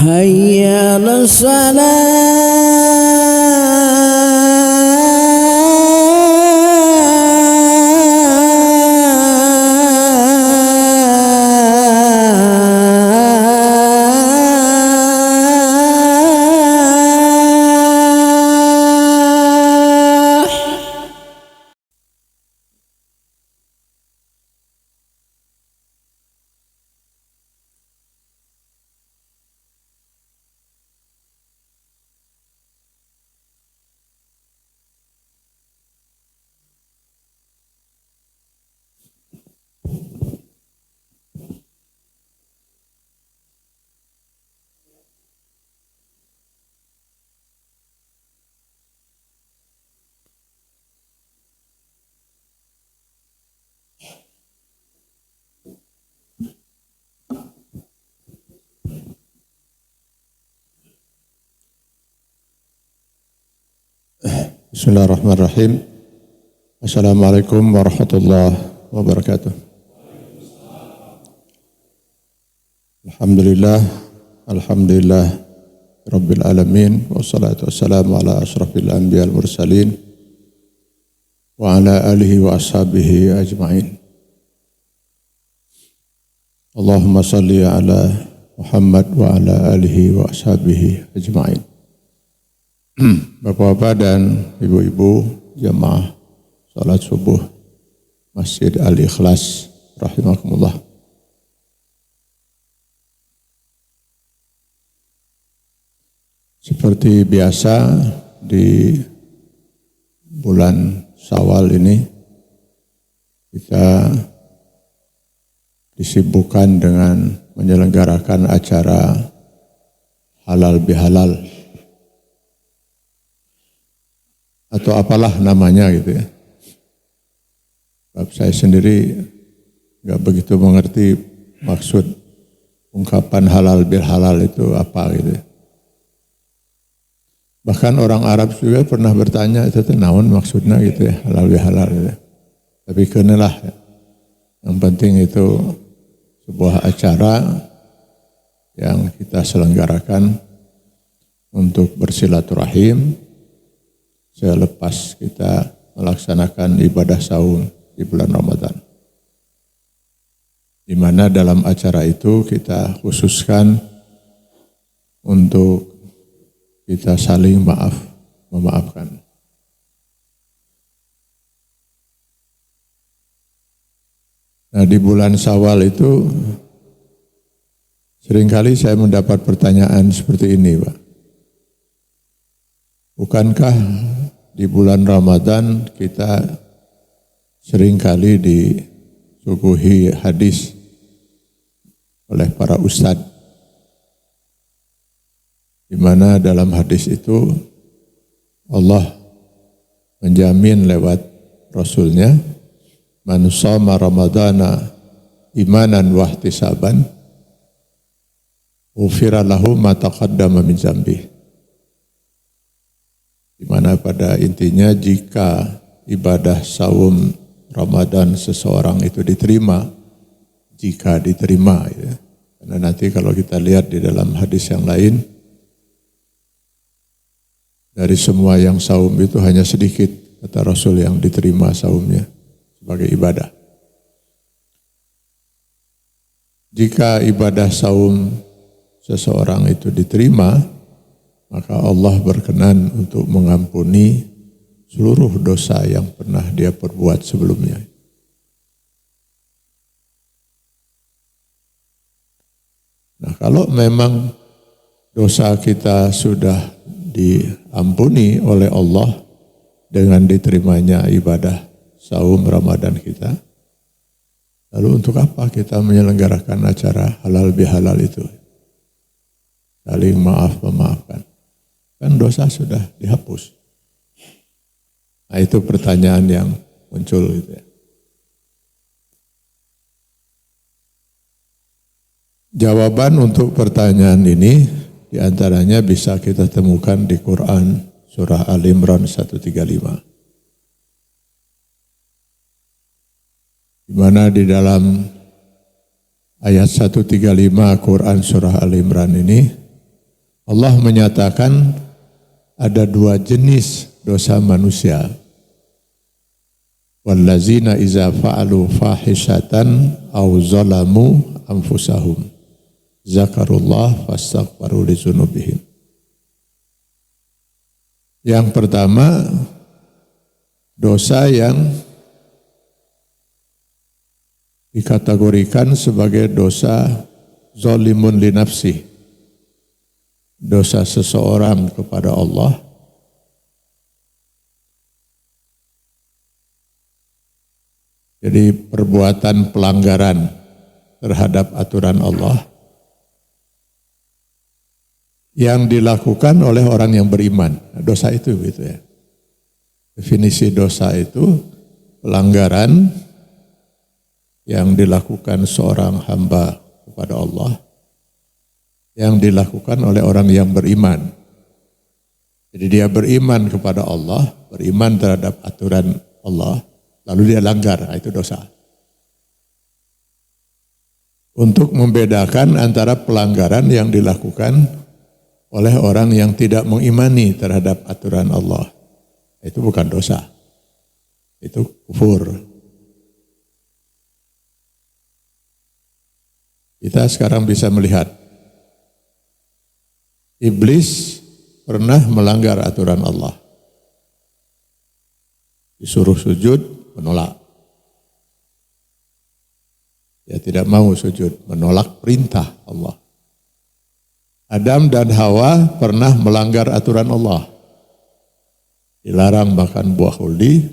حي على Bismillahirrahmanirrahim. Assalamualaikum warahmatullahi wabarakatuh. Alhamdulillah Rabbil alamin. Wassalatu wassalamu ala ashrafil anbiya wal mursalin wa ala alihi wa ashabihi ajma'in. Allahumma salli ala Muhammad wa ala alihi wa ashabihi ajma'in. Bapak-bapak dan ibu-ibu jamaah salat subuh Masjid Al-Ikhlas rahimakumullah. Seperti biasa di bulan Syawal ini kita disibukkan dengan menyelenggarakan acara halal bihalal atau apalah namanya gitu ya. Sebab saya sendiri nggak begitu mengerti maksud ungkapan halal bihalal itu apa gitu ya. Bahkan orang Arab juga pernah bertanya itu naon maksudnya gitu ya, halal bihalal gitu ya. Tapi kenalah ya. Yang penting itu sebuah acara yang kita selenggarakan untuk bersilaturahim selepas kita melaksanakan ibadah saum di bulan Ramadan. Di mana dalam acara itu kita khususkan untuk kita saling memaafkan. Nah, di bulan Syawal itu seringkali saya mendapat pertanyaan seperti ini, Pak. Bukankah di bulan Ramadan kita seringkali disuguhi hadis oleh para ustadz, di mana dalam hadis itu Allah menjamin lewat Rasulnya, man shoma Ramadana imanan wa ihtisaban ghufira lahu ma taqaddama min dzambihi. Di mana pada intinya jika ibadah saum Ramadan seseorang itu diterima, jika diterima ya. Karena nanti kalau kita lihat di dalam hadis yang lain, dari semua yang saum itu hanya sedikit kata Rasul yang diterima saumnya sebagai ibadah. Jika ibadah saum seseorang itu diterima, maka Allah berkenan untuk mengampuni seluruh dosa yang pernah dia perbuat sebelumnya. Nah, kalau memang dosa kita sudah diampuni oleh Allah dengan diterimanya ibadah saum Ramadan kita, lalu untuk apa kita menyelenggarakan acara halal bihalal itu? Saling memaafkan. Kan dosa sudah dihapus. Nah, itu pertanyaan yang muncul gitu ya. Jawaban untuk pertanyaan ini diantaranya bisa kita temukan di Quran surah Al-Imran 135. Di mana di dalam ayat 135 Quran surah Al-Imran ini Allah menyatakan ada dua jenis dosa manusia. Wallazina iza fa'alu fahishatan aw zalamu anfusahum zakarullah fastaghfaru lidzunubihim. Yang pertama, dosa yang dikategorikan sebagai dosa zalimun li nafsi, dosa seseorang kepada Allah jadi perbuatan pelanggaran terhadap aturan Allah yang dilakukan oleh orang yang beriman. Dosa itu gitu ya. Definisi dosa itu pelanggaran yang dilakukan seorang hamba kepada Allah yang dilakukan oleh orang yang beriman. Jadi dia beriman kepada Allah, beriman terhadap aturan Allah, lalu dia langgar, itu dosa. Untuk membedakan antara pelanggaran yang dilakukan oleh orang yang tidak mengimani terhadap aturan Allah, itu bukan dosa, itu kufur. Kita sekarang bisa melihat, iblis pernah melanggar aturan Allah. Disuruh sujud, menolak. Dia tidak mau sujud, menolak perintah Allah. Adam dan Hawa pernah melanggar aturan Allah. Dilarang makan buah huldi,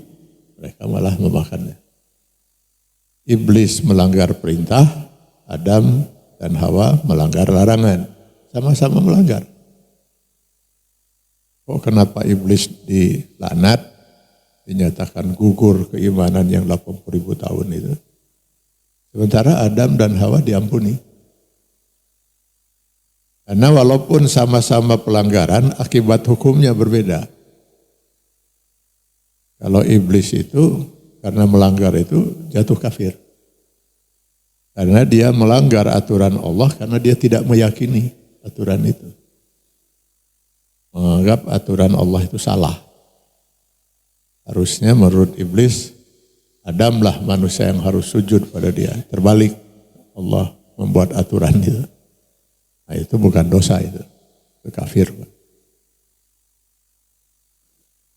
mereka malah memakannya. Iblis melanggar perintah, Adam dan Hawa melanggar larangan. Sama-sama melanggar. Kok kenapa iblis dilaknat, dinyatakan gugur keimanan yang 80.000 tahun itu? Sementara Adam dan Hawa diampuni. Karena walaupun sama-sama pelanggaran, akibat hukumnya berbeda. Kalau iblis itu, karena melanggar itu, jatuh kafir. Karena dia melanggar aturan Allah, karena dia tidak meyakini aturan itu. Menganggap aturan Allah itu salah. Harusnya menurut iblis, Adamlah manusia yang harus sujud pada dia. Terbalik, Allah membuat aturan itu. Nah, itu bukan dosa itu kafir.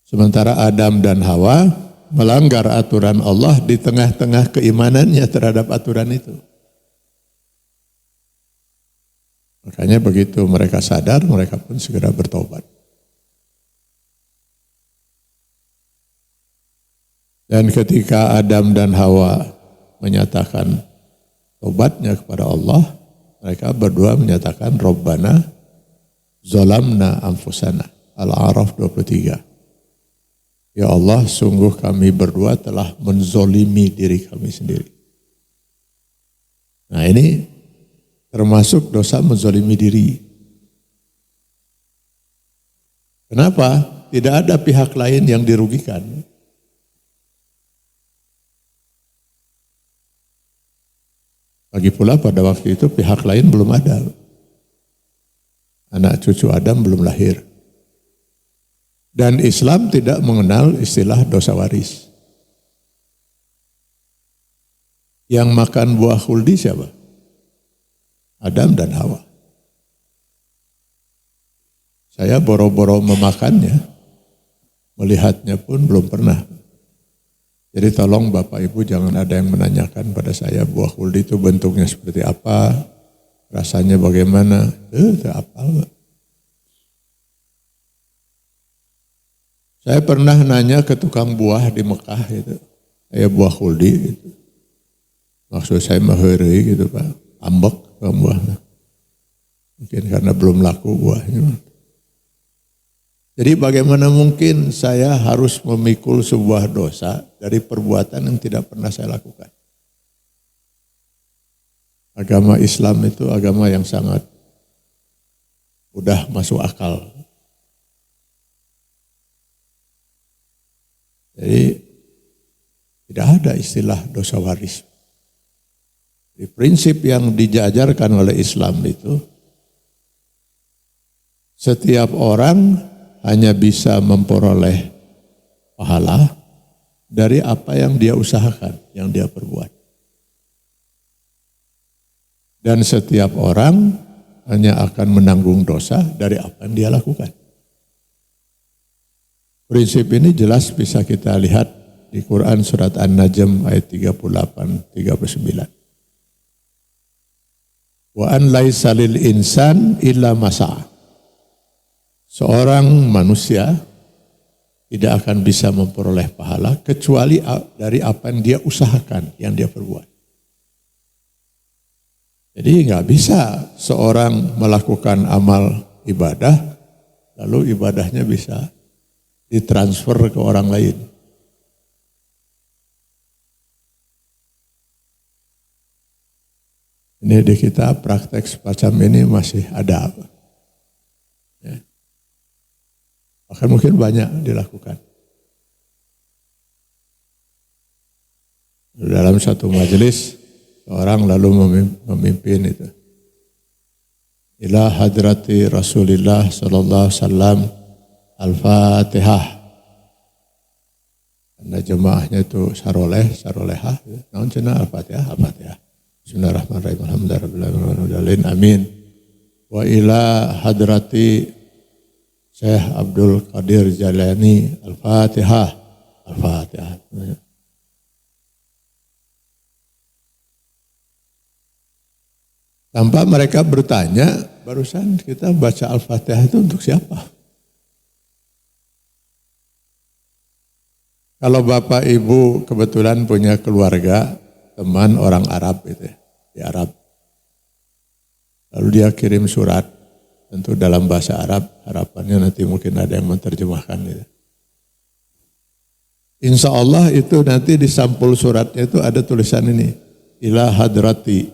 Sementara Adam dan Hawa melanggar aturan Allah di tengah-tengah keimanannya terhadap aturan itu. Makanya begitu mereka sadar, mereka pun segera bertobat. Dan ketika Adam dan Hawa menyatakan tobatnya kepada Allah, mereka berdua menyatakan Rabbana zalamna anfusana. Al-A'raf 23. Ya Allah, sungguh kami berdua telah menzolimi diri kami sendiri. Nah, ini termasuk dosa menzolimi diri. Kenapa? Tidak ada pihak lain yang dirugikan. Lagi pula pada waktu itu pihak lain belum ada. Anak cucu Adam belum lahir. Dan Islam tidak mengenal istilah dosa waris. Yang makan buah khuldi siapa? Adam dan Hawa. Saya boro-boro memakannya, melihatnya pun belum pernah. Jadi tolong Bapak Ibu jangan ada yang menanyakan pada saya buah khuldi itu bentuknya seperti apa, rasanya bagaimana, tidak apa. Saya pernah nanya ke tukang buah di Mekah itu, saya buah khuldi gitu. Maksud saya maheri gitu Pak, ambek buahnya. Mungkin karena belum laku buahnya. Jadi bagaimana mungkin saya harus memikul sebuah dosa dari perbuatan yang tidak pernah saya lakukan. Agama Islam itu agama yang sangat mudah masuk akal. Jadi tidak ada istilah dosa waris. Di prinsip yang dijajarkan oleh Islam itu setiap orang hanya bisa memperoleh pahala dari apa yang dia usahakan, yang dia perbuat. Dan setiap orang hanya akan menanggung dosa dari apa yang dia lakukan. Prinsip ini jelas bisa kita lihat di Quran surat An-Najm ayat 38-39. Wa an laisa lil insan illa masa'. Seorang manusia tidak akan bisa memperoleh pahala kecuali dari apa yang dia usahakan, yang dia perbuat. Jadi nggak bisa seorang melakukan amal ibadah, lalu ibadahnya bisa ditransfer ke orang lain. Ini di kita praktek semacam ini masih ada. Ya. Bahkan mungkin banyak dilakukan. Dalam satu majelis, orang lalu memimpin itu. Ila hadrati Rasulillah sallallahu alaihi wasallam Al-Fatihah. Karena jemaahnya itu sarolehah. Namun cenah Al-Fatihah. Bismillahirrahmanirrahim. Alhamdulillahirrahmanirrahim. Amin. Wa ila hadrati Syekh Abdul Qadir Jalani Al-Fatihah. Tanpa mereka bertanya, barusan kita baca Al-Fatihah itu untuk siapa? Kalau Bapak Ibu kebetulan punya keluarga, teman orang Arab itu, di Arab. Lalu dia kirim surat, tentu dalam bahasa Arab, harapannya nanti mungkin ada yang menerjemahkan itu. Insya Allah itu nanti di sampul suratnya itu ada tulisan ini, ila hadrati.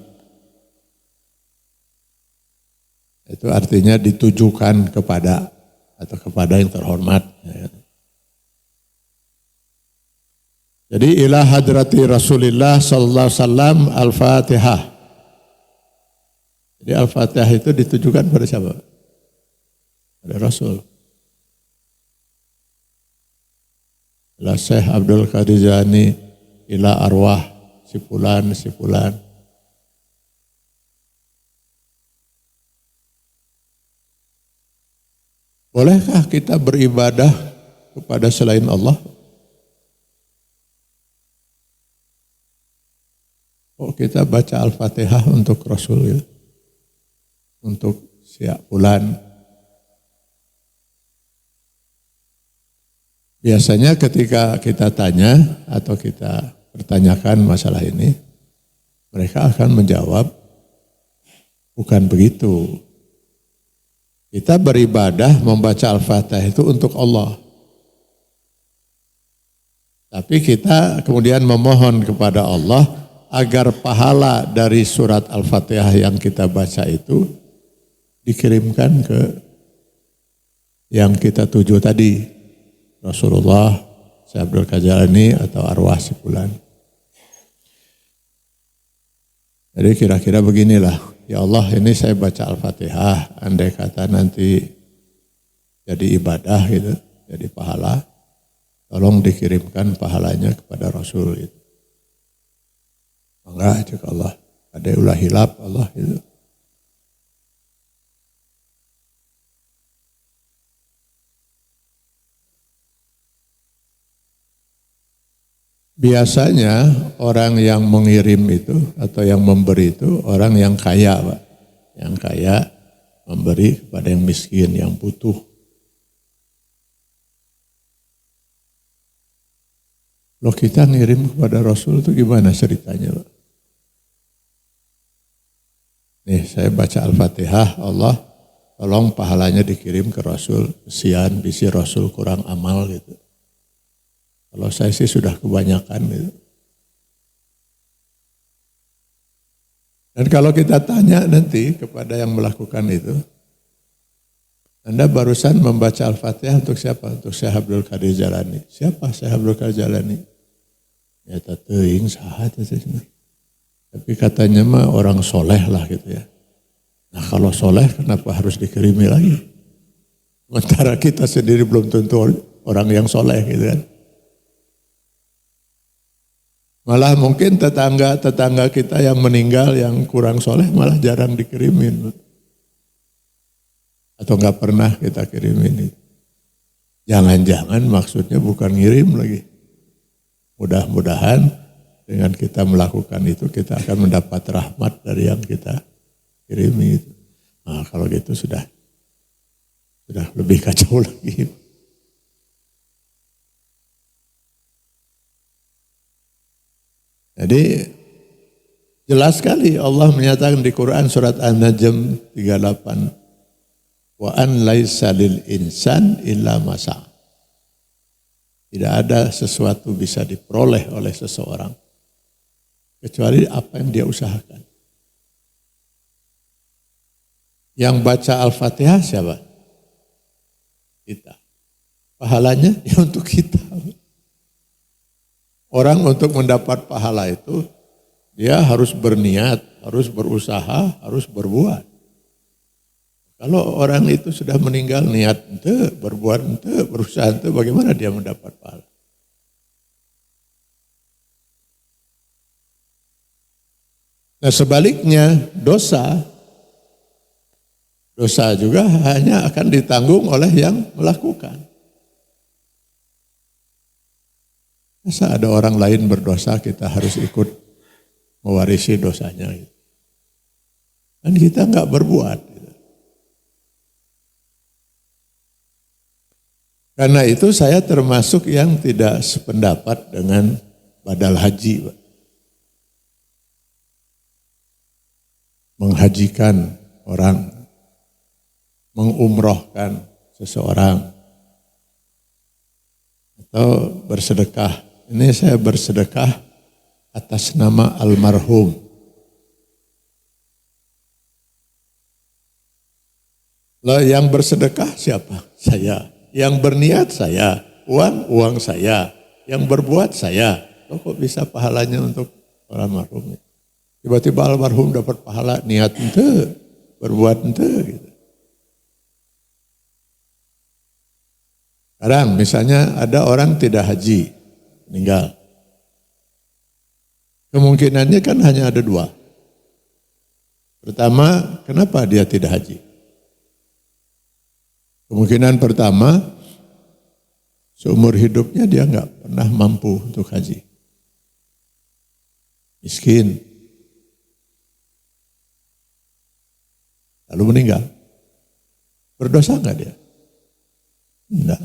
Itu artinya ditujukan kepada, atau kepada yang terhormat. Jadi ila hadrati Rasulillah sallallahu alaihi wasallam Al-Fatihah. Jadi Al-Fatihah itu ditujukan pada siapa? Pada Rasul. Ila Syekh Abdul Qadir Jalani ila arwah si fulan. Bolehkah kita beribadah kepada selain Allah? Oh, kita baca Al-Fatihah untuk Rasul, ya. Untuk siap bulan. Biasanya ketika kita tanya atau kita pertanyakan masalah ini, mereka akan menjawab, bukan begitu. Kita beribadah membaca Al-Fatihah itu untuk Allah. Tapi kita kemudian memohon kepada Allah agar pahala dari surat Al-Fatihah yang kita baca itu dikirimkan ke yang kita tuju tadi, Rasulullah, Syekh Abdul Qadir Jalani atau arwah si fulan. Jadi kira-kira beginilah, ya Allah ini saya baca Al-Fatihah, andai kata nanti jadi ibadah gitu, jadi pahala, tolong dikirimkan pahalanya kepada Rasul gitu. Enggak, cek Allah. Ada ulah hilap Allah itu. Biasanya orang yang mengirim itu atau yang memberi itu orang yang kaya, Pak. Yang kaya memberi kepada yang miskin, yang butuh. Loh kita ngirim kepada Rasul itu gimana ceritanya, Pak? Nih saya baca Al-Fatihah, Allah tolong pahalanya dikirim ke Rasul, kesian bisi Rasul kurang amal gitu. Kalau saya sih sudah kebanyakan gitu. Dan kalau kita tanya nanti kepada yang melakukan itu, Anda barusan membaca Al-Fatihah untuk siapa? Untuk Syekh Abdul Qadir Jalani. Siapa Syekh Abdul Qadir Jalani? Ya teuing saha teh. Tapi katanya mah orang soleh lah gitu ya. Nah kalau soleh kenapa harus dikirimi lagi? Sementara kita sendiri belum tentu orang yang soleh gitu kan. Malah mungkin tetangga kita yang meninggal yang kurang soleh malah jarang dikirimin. Atau nggak pernah kita kirimin itu. Jangan-jangan maksudnya bukan ngirim lagi. Mudah-mudahan dengan kita melakukan itu kita akan mendapat rahmat dari yang kita kirimi itu. Nah kalau gitu sudah lebih kacau lagi. Jadi jelas sekali Allah menyatakan di Quran surat An-Najm 38. Wa an laisa lil insan illa ma sa'a. Tidak ada sesuatu bisa diperoleh oleh seseorang kecuali apa yang dia usahakan. Yang baca Al-Fatihah siapa? Kita. Pahalanya ya untuk kita. Orang untuk mendapat pahala itu dia harus berniat, harus berusaha, harus berbuat. Kalau orang itu sudah meninggal niat ente, berbuat ente, berusaha ente, bagaimana dia mendapat pahala? Nah sebaliknya dosa juga hanya akan ditanggung oleh yang melakukan. Masa ada orang lain berdosa kita harus ikut mewarisi dosanya. Kan kita enggak berbuat. Karena itu saya termasuk yang tidak sependapat dengan badal haji. Menghajikan orang, mengumrohkan seseorang, atau bersedekah. Ini saya bersedekah atas nama almarhum. Lah yang bersedekah siapa? Saya. Yang berniat saya. Uang saya. Yang berbuat saya. Kok bisa pahalanya untuk almarhum? Tiba-tiba almarhum dapat pahala niat ente, berbuat ente gitu. Sekarang misalnya ada orang tidak haji, meninggal. Kemungkinannya kan hanya ada dua. Pertama, kenapa dia tidak haji? Kemungkinan pertama, seumur hidupnya dia nggak pernah mampu untuk haji. Miskin. Lalu meninggal. Berdosa nggak dia? Enggak.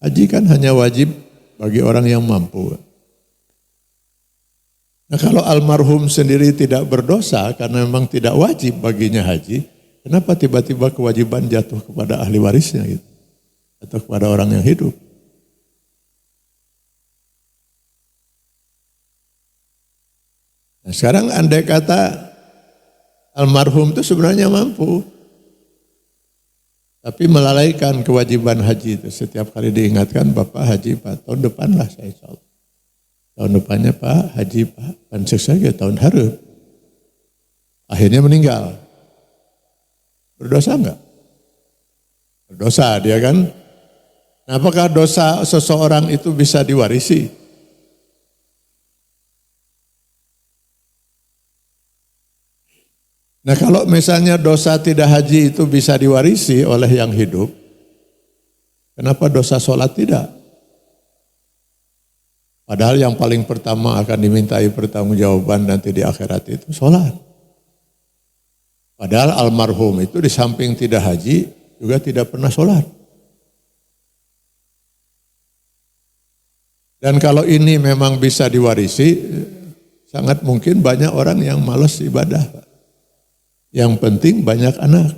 Haji kan hanya wajib bagi orang yang mampu. Nah kalau almarhum sendiri tidak berdosa karena memang tidak wajib baginya haji, kenapa tiba-tiba kewajiban jatuh kepada ahli warisnya gitu? Atau kepada orang yang hidup? Nah sekarang andai kata almarhum itu sebenarnya mampu, tapi melalaikan kewajiban haji itu. Setiap kali diingatkan, Bapak haji Pak, tahun depan lah saya insya Allah. Tahun depannya Pak haji Pak, pancek saja tahun harap. Akhirnya meninggal. Berdosa enggak? Berdosa dia kan. Nah, apakah dosa seseorang itu bisa diwarisi? Nah kalau misalnya dosa tidak haji itu bisa diwarisi oleh yang hidup, kenapa dosa sholat tidak? Padahal yang paling pertama akan dimintai pertanggungjawaban nanti di akhirat itu sholat. Padahal almarhum itu di samping tidak haji juga tidak pernah sholat. Dan kalau ini memang bisa diwarisi, sangat mungkin banyak orang yang malas ibadah. Yang penting banyak anak.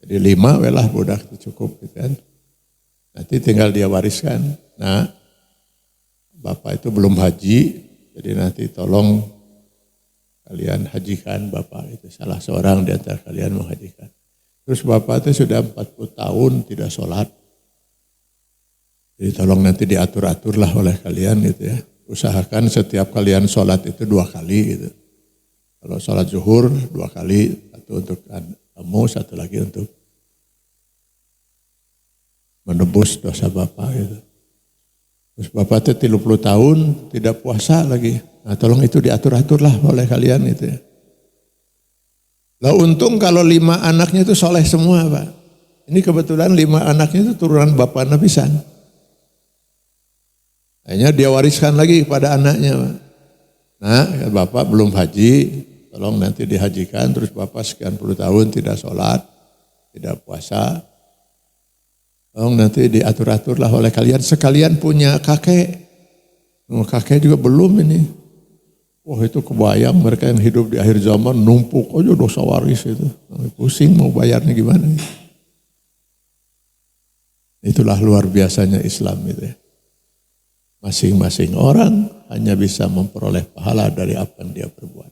Jadi 5 welah budak itu cukup gitu kan. Nanti tinggal dia wariskan. Nah, Bapak itu belum haji, jadi nanti tolong kalian hajikan Bapak itu. Salah seorang di antara kalian menghajikan. Terus Bapak itu sudah 40 tahun tidak sholat. Jadi tolong nanti diatur-aturlah oleh kalian gitu ya. Usahakan setiap kalian sholat itu 2 kali gitu. Kalau sholat zuhur 2 kali, satu untuk kamu, satu lagi untuk menebus dosa Bapak gitu. Terus Bapak itu 30 tahun tidak puasa lagi. Nah tolong itu diatur-aturlah oleh kalian itu ya. Lah untung kalau 5 anaknya itu soleh semua Pak. Ini kebetulan 5 anaknya itu turunan Bapak Nabisan. Akhirnya dia wariskan lagi kepada anaknya Pak. Nah Bapak belum haji, tolong nanti dihajikan. Terus Bapak sekian puluh tahun tidak sholat, tidak puasa. Tolong nanti diatur-aturlah oleh kalian. Sekalian punya kakek. Kakek juga belum ini. Wah itu kebayang mereka yang hidup di akhir zaman numpuk aja dosa waris itu. Pusing mau bayarnya gimana. Itulah luar biasanya Islam itu ya. Masing-masing orang hanya bisa memperoleh pahala dari apa yang dia perbuat.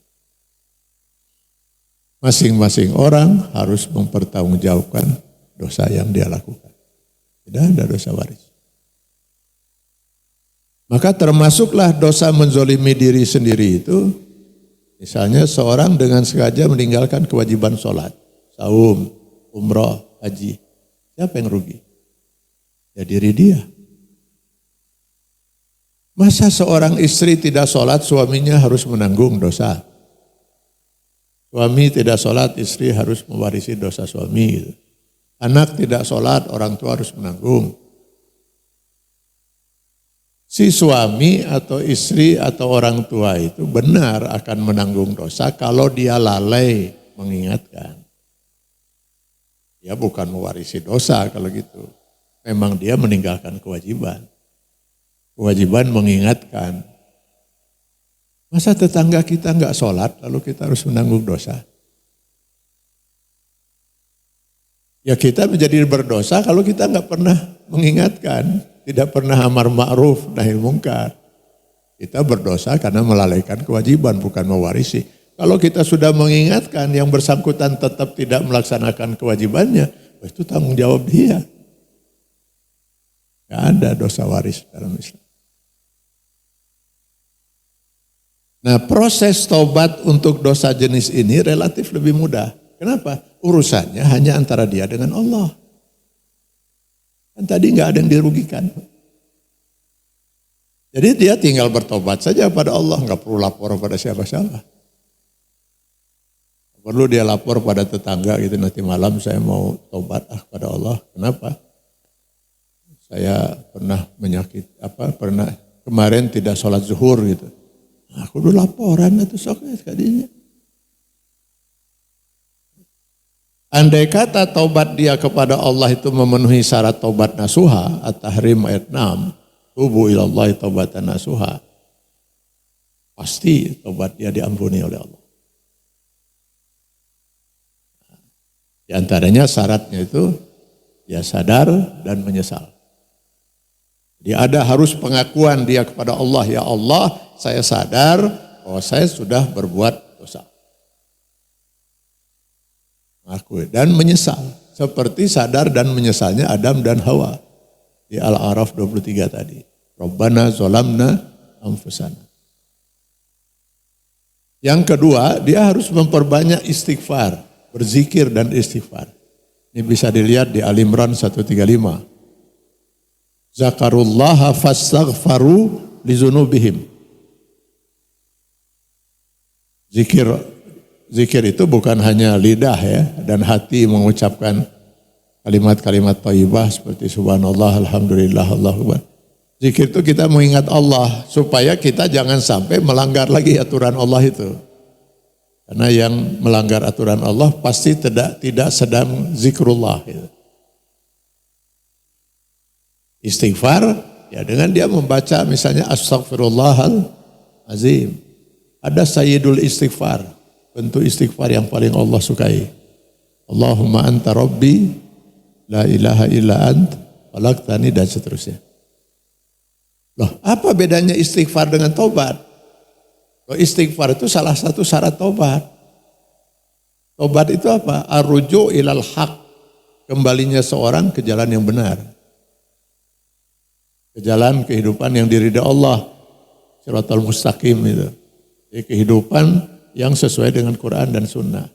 Masing-masing orang harus mempertanggungjawabkan dosa yang dia lakukan. Tidak ada dosa waris. Maka termasuklah dosa menzolimi diri sendiri itu, misalnya seorang dengan sengaja meninggalkan kewajiban sholat, saum, umrah, haji. Siapa yang rugi? Ya diri dia. Masa seorang istri tidak sholat, suaminya harus menanggung dosa? Suami tidak sholat, istri harus mewarisi dosa suami. Gitu. Anak tidak sholat, orang tua harus menanggung. Si suami atau istri atau orang tua itu benar akan menanggung dosa kalau dia lalai mengingatkan. Dia bukan mewarisi dosa kalau gitu. Memang dia meninggalkan kewajiban. Kewajiban mengingatkan. Masa tetangga kita enggak sholat lalu kita harus menanggung dosa? Ya kita menjadi berdosa kalau kita enggak pernah mengingatkan. Tidak pernah amar ma'ruf nahi mungkar. Kita berdosa karena melalaikan kewajiban bukan mewarisi. Kalau kita sudah mengingatkan yang bersangkutan tetap tidak melaksanakan kewajibannya, itu tanggung jawab dia. Tidak ada dosa waris dalam Islam. Nah proses taubat untuk dosa jenis ini relatif lebih mudah. Kenapa? Urusannya hanya antara dia dengan Allah. Kan tadi nggak ada yang dirugikan. Jadi dia tinggal bertobat saja pada Allah, nggak perlu lapor pada siapa-siapa. Perlu dia lapor pada tetangga gitu, nanti malam saya mau tobat pada Allah. Kenapa? Saya pernah pernah kemarin tidak sholat zuhur gitu. Aku dulu laporan itu soknya sekalinya. Andai kata taubat dia kepada Allah itu memenuhi syarat taubat nasuha, At-Tahrim ayat 6, tubu ilallahi taubatan nasuha, pasti taubat dia diampuni oleh Allah. Di antaranya syaratnya itu dia sadar dan menyesal. Dia ada harus pengakuan dia kepada Allah, ya Allah saya sadar bahwa saya sudah berbuat dosa. Aku dan menyesal seperti sadar dan menyesalnya Adam dan Hawa di Al-A'raf 23 tadi. Rabbana zolamna anfusana. Yang kedua, dia harus memperbanyak istighfar, berzikir dan istighfar. Ini bisa dilihat di Al-Imran 135. Zakarullaha fastaghfaru lizunubihim. Zikir itu bukan hanya lidah ya dan hati mengucapkan kalimat-kalimat thayyibah seperti subhanallah, alhamdulillah, Allahu akbar. Zikir itu kita mengingat Allah supaya kita jangan sampai melanggar lagi aturan Allah itu. Karena yang melanggar aturan Allah pasti tidak sedang zikrullah. Gitu. Istighfar ya dengan dia membaca misalnya astaghfirullahal azim. Ada sayyidul istighfar. Bentuk istighfar yang paling Allah sukai. Allahumma anta rabbi, la ilaha illa ant, khalaqtani dan seterusnya. Loh, apa bedanya istighfar dengan tobat? Loh, istighfar itu salah satu syarat tobat. Tobat itu apa? Ar-ruju' ilal haq. Kembalinya seorang ke jalan yang benar. Ke jalan kehidupan yang diridai Allah. Shiratal mustaqim itu. Jadi kehidupan yang sesuai dengan Quran dan Sunnah.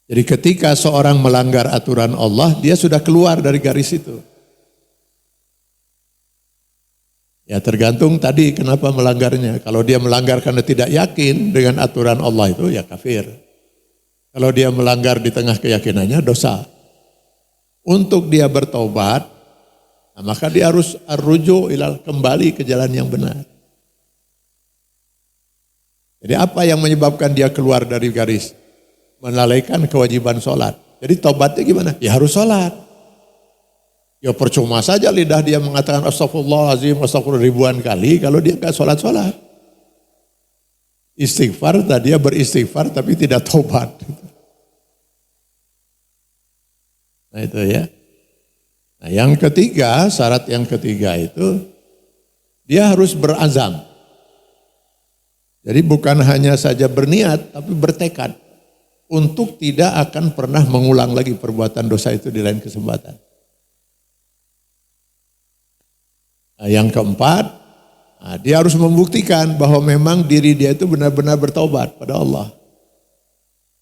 Jadi ketika seorang melanggar aturan Allah, dia sudah keluar dari garis itu. Ya tergantung tadi kenapa melanggarnya. Kalau dia melanggar karena tidak yakin dengan aturan Allah itu ya kafir. Kalau dia melanggar di tengah keyakinannya dosa. Untuk dia bertobat, nah maka dia harus arruju ilal, kembali ke jalan yang benar. Jadi apa yang menyebabkan dia keluar dari garis? Melalaikan kewajiban sholat. Jadi tobatnya gimana? Ya harus sholat. Ya percuma saja lidah dia mengatakan astagfirullahaladzim, astagfirullah ribuan kali kalau dia enggak sholat-sholat. Istighfar, dia beristighfar tapi tidak tobat. Nah itu ya. Nah yang ketiga, syarat yang ketiga itu dia harus berazam. Jadi bukan hanya saja berniat tapi bertekad untuk tidak akan pernah mengulang lagi perbuatan dosa itu di lain kesempatan. Nah, yang keempat, dia harus membuktikan bahwa memang diri dia itu benar-benar bertaubat pada Allah.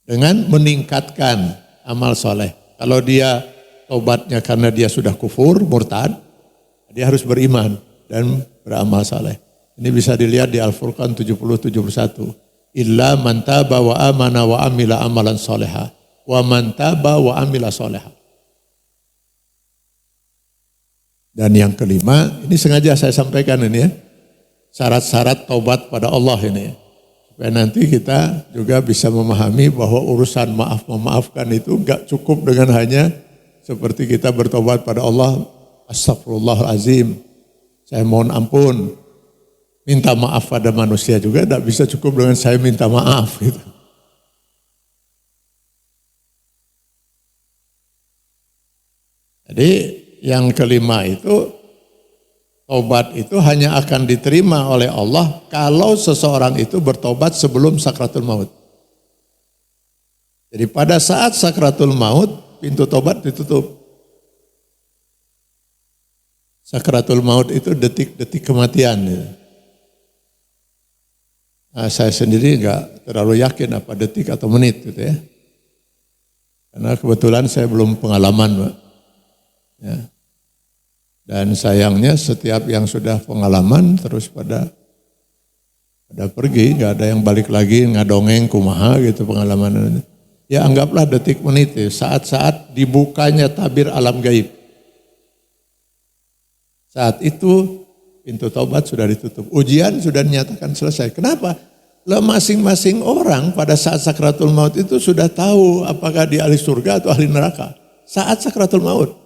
Dengan meningkatkan amal soleh. Kalau dia taubatnya karena dia sudah kufur, murtad, dia harus beriman dan beramal soleh. Ini bisa dilihat di Al-Furqan 70-71. Illa man taba wa amana wa amila amalan soleha. Wa man taba wa amila soleha. Dan yang kelima, ini sengaja saya sampaikan ini ya, syarat-syarat taubat pada Allah ini ya. Supaya nanti kita juga bisa memahami bahwa urusan memaafkan itu gak cukup dengan hanya seperti kita bertobat pada Allah, astagfirullahaladzim, saya mohon ampun, minta maaf pada manusia juga gak bisa cukup dengan saya minta maaf gitu. Jadi yang kelima itu, taubat itu hanya akan diterima oleh Allah kalau seseorang itu bertobat sebelum sakratul maut. Jadi pada saat sakratul maut, pintu taubat ditutup. Sakratul maut itu detik-detik kematian. Nah, saya sendiri enggak terlalu yakin apa detik atau menit gitu ya. Karena kebetulan saya belum pengalaman, Pak. Ya. Dan sayangnya setiap yang sudah pengalaman terus pada pergi, nggak ada yang balik lagi ngadongeng kumaha gitu pengalaman. Ya anggaplah detik menit ya, saat-saat dibukanya tabir alam gaib. Saat itu pintu taubat sudah ditutup, ujian sudah dinyatakan selesai. Kenapa? Lah masing-masing orang pada saat sakratul maut itu sudah tahu apakah dia ahli surga atau ahli neraka. Saat sakratul maut.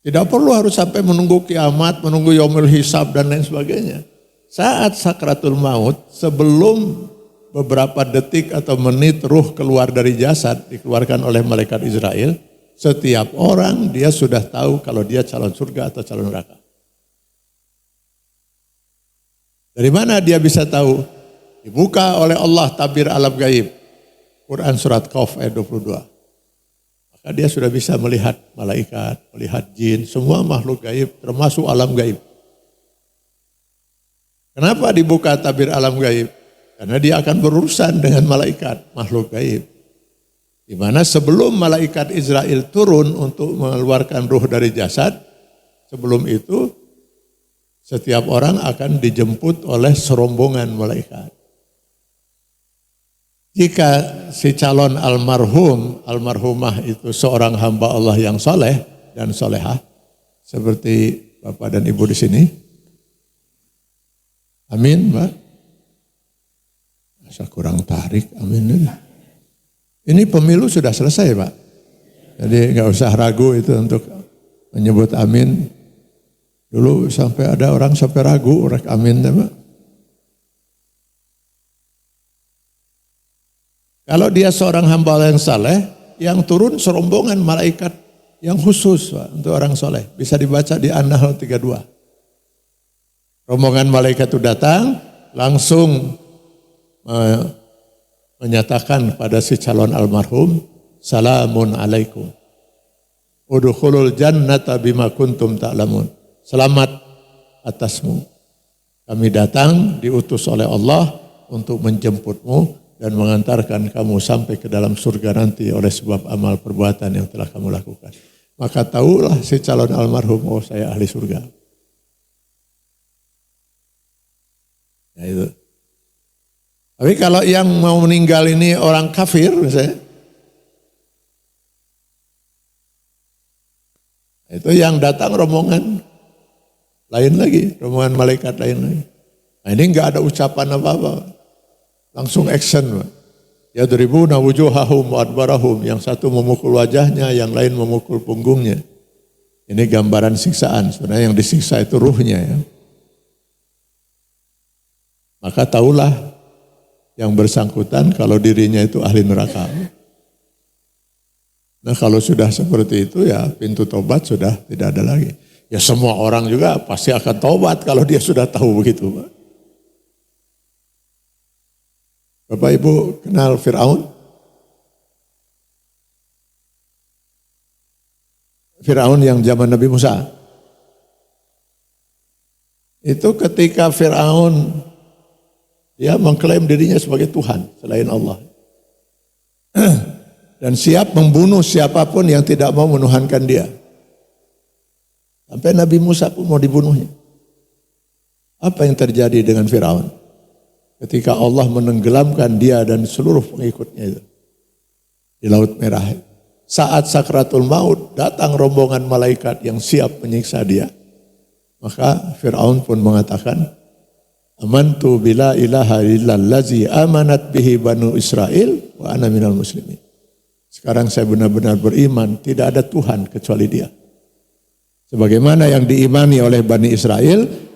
Tidak perlu harus sampai menunggu kiamat, menunggu yaumul hisab dan lain sebagainya. Saat sakratul maut, sebelum beberapa detik atau menit ruh keluar dari jasad, dikeluarkan oleh malaikat Israel, setiap orang dia sudah tahu kalau dia calon surga atau calon neraka. Dari mana dia bisa tahu? Dibuka oleh Allah tabir alam gaib. Quran surat Qaf ayat 22. Dia sudah bisa melihat malaikat, melihat jin, semua makhluk gaib, termasuk alam gaib. Kenapa dibuka tabir alam gaib? Karena dia akan berurusan dengan malaikat, makhluk gaib. Di mana sebelum malaikat Israel turun untuk mengeluarkan ruh dari jasad, sebelum itu setiap orang akan dijemput oleh serombongan malaikat. Jika si calon almarhumah itu seorang hamba Allah yang soleh dan solehah, seperti Bapak dan Ibu di sini, amin Mbak, saya kurang tarik, amin. Ini pemilu sudah selesai Pak, jadi nggak usah ragu itu untuk menyebut amin. Dulu sampai ada orang sampai ragu, rek amin Pak. Kalau dia seorang hamba Allah yang saleh, yang turun serombongan malaikat yang khusus Pak, untuk orang soleh. Bisa dibaca di An-Nahl 32. Rombongan malaikat itu datang, langsung menyatakan pada si calon almarhum, salamun alaikum. Udkhulul jannata bima kuntum ta'lamun. Selamat atasmu. Kami datang diutus oleh Allah untuk menjemputmu dan mengantarkan kamu sampai ke dalam surga nanti oleh sebab amal perbuatan yang telah kamu lakukan. Maka tahulah si calon almarhum, oh saya ahli surga. Ya itu. Tapi kalau yang mau meninggal ini orang kafir misalnya, itu yang datang rombongan lain lagi, rombongan malaikat lain lagi. Nah ini enggak ada ucapan apa-apa, langsung action. Yadribuna wujuhahum wa adbarahum, yang satu memukul wajahnya, yang lain memukul punggungnya. Ini gambaran siksaan, sebenarnya yang disiksa itu ruhnya ya. Maka tahulah yang bersangkutan kalau dirinya itu ahli neraka. Nah kalau sudah seperti itu ya pintu tobat sudah tidak ada lagi. Ya semua orang juga pasti akan tobat kalau dia sudah tahu begitu, Pak. Bapak Ibu kenal Fir'aun? Fir'aun yang zaman Nabi Musa. Itu ketika Fir'aun dia mengklaim dirinya sebagai Tuhan selain Allah. Dan siap membunuh siapapun yang tidak mau menuhankan dia. Sampai Nabi Musa pun mau dibunuhnya. Apa yang terjadi dengan Fir'aun? Ketika Allah menenggelamkan dia dan seluruh pengikutnya itu di Laut Merah. Saat sakratul maut datang rombongan malaikat yang siap menyiksa dia. Maka Fir'aun pun mengatakan, amantu bila ilaha illallazi amanat bihi banu Israel wa ana minal muslimin. Sekarang saya benar-benar beriman tidak ada Tuhan kecuali dia. Sebagaimana yang diimani oleh Bani Israel,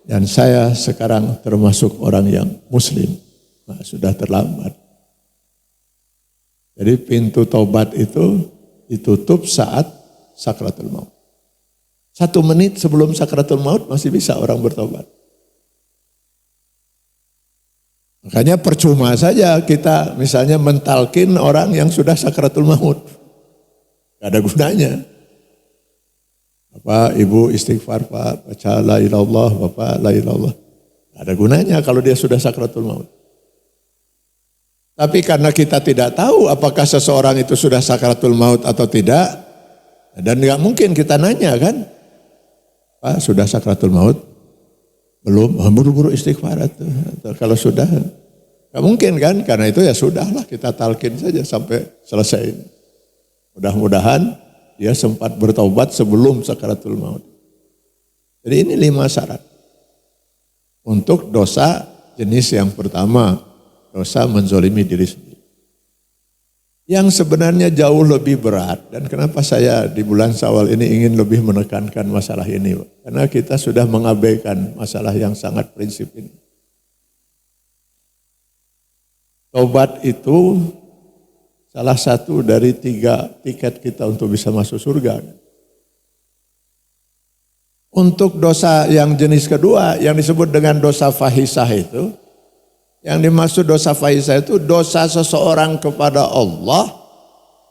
dan saya sekarang termasuk orang yang muslim. Nah, sudah terlambat. Jadi pintu taubat itu ditutup saat sakratul maut. 1 menit sebelum sakratul maut masih bisa orang bertobat. Makanya percuma saja kita misalnya mentalkin orang yang sudah sakratul maut. Gak ada gunanya. Bapak, Ibu istighfar Pak, baca la ilallah, Bapak la ilallah. Gak ada gunanya kalau dia sudah sakratul maut. Tapi karena kita tidak tahu apakah seseorang itu sudah sakratul maut atau tidak, dan gak mungkin kita nanya kan, Pak sudah sakratul maut? Belum, buru-buru istighfar atau kalau sudah, gak mungkin kan, karena itu ya sudahlah kita talkin saja sampai selesai. Mudah-mudahan dia sempat bertaubat sebelum sakaratul maut. Jadi ini 5 syarat. Untuk dosa jenis yang pertama, dosa menzolimi diri sendiri. Yang sebenarnya jauh lebih berat, dan kenapa saya di bulan Syawal ini ingin lebih menekankan masalah ini, Pak? Karena kita sudah mengabaikan masalah yang sangat prinsip ini. Taubat itu salah satu dari 3 tiket kita untuk bisa masuk surga. Untuk dosa yang jenis kedua, yang disebut dengan dosa fahisah itu, yang dimaksud dosa fahisah itu dosa seseorang kepada Allah,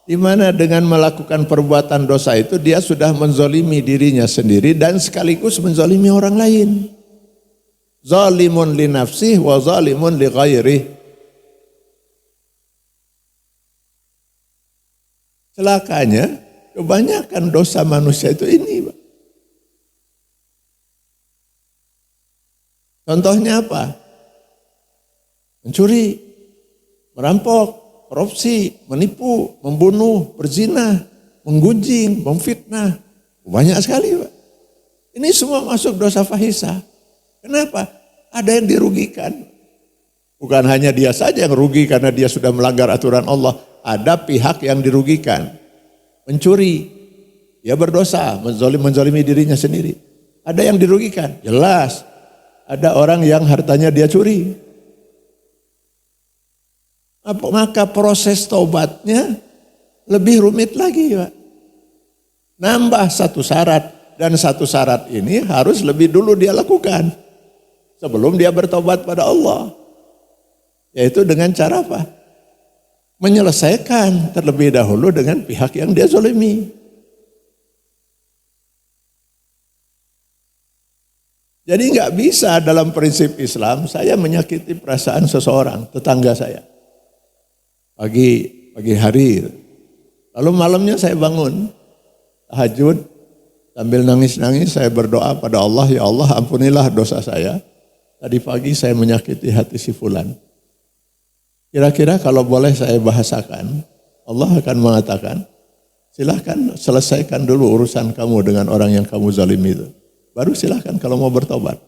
di mana dengan melakukan perbuatan dosa itu dia sudah menzolimi dirinya sendiri dan sekaligus menzolimi orang lain. Zalimun li nafsih wa zalimun li ghairih. Celakanya kebanyakan dosa manusia itu ini, Pak. Contohnya apa? Mencuri, merampok, korupsi, menipu, membunuh, berzina, menggunjing, memfitnah. Banyak sekali, Pak. Ini semua masuk dosa fahisah. Kenapa? Ada yang dirugikan. Bukan hanya dia saja yang rugi karena dia sudah melanggar aturan Allah. Ada pihak yang dirugikan. Mencuri, dia berdosa, menzalimi dirinya sendiri. Ada yang dirugikan, jelas. Ada orang yang hartanya dia curi. Maka proses taubatnya lebih rumit lagi, Pak. Nambah 1 syarat, dan 1 syarat ini harus lebih dulu dia lakukan sebelum dia bertobat pada Allah. Yaitu dengan cara apa? Menyelesaikan terlebih dahulu dengan pihak yang dia zalimi. Jadi nggak bisa dalam prinsip Islam saya menyakiti perasaan seseorang, tetangga saya. pagi hari. Lalu malamnya saya bangun, tahajud, sambil nangis-nangis saya berdoa pada Allah, ya Allah ampunilah dosa saya. Tadi pagi saya menyakiti hati si fulan. Kira-kira kalau boleh saya bahasakan, Allah akan mengatakan, silahkan selesaikan dulu urusan kamu dengan orang yang kamu zalimi itu. Baru silahkan kalau mau bertobat.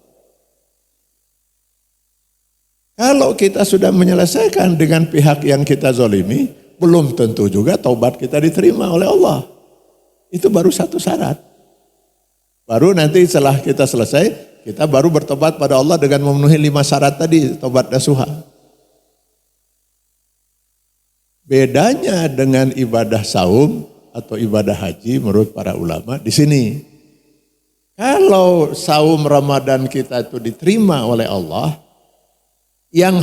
Kalau kita sudah menyelesaikan dengan pihak yang kita zalimi, belum tentu juga taubat kita diterima oleh Allah. Itu baru satu syarat. Baru nanti setelah kita selesai, kita baru bertobat pada Allah dengan memenuhi 5 syarat tadi, taubat nasuha. Bedanya dengan ibadah saum atau ibadah haji menurut para ulama di sini. Kalau saum Ramadan kita itu diterima oleh Allah, yang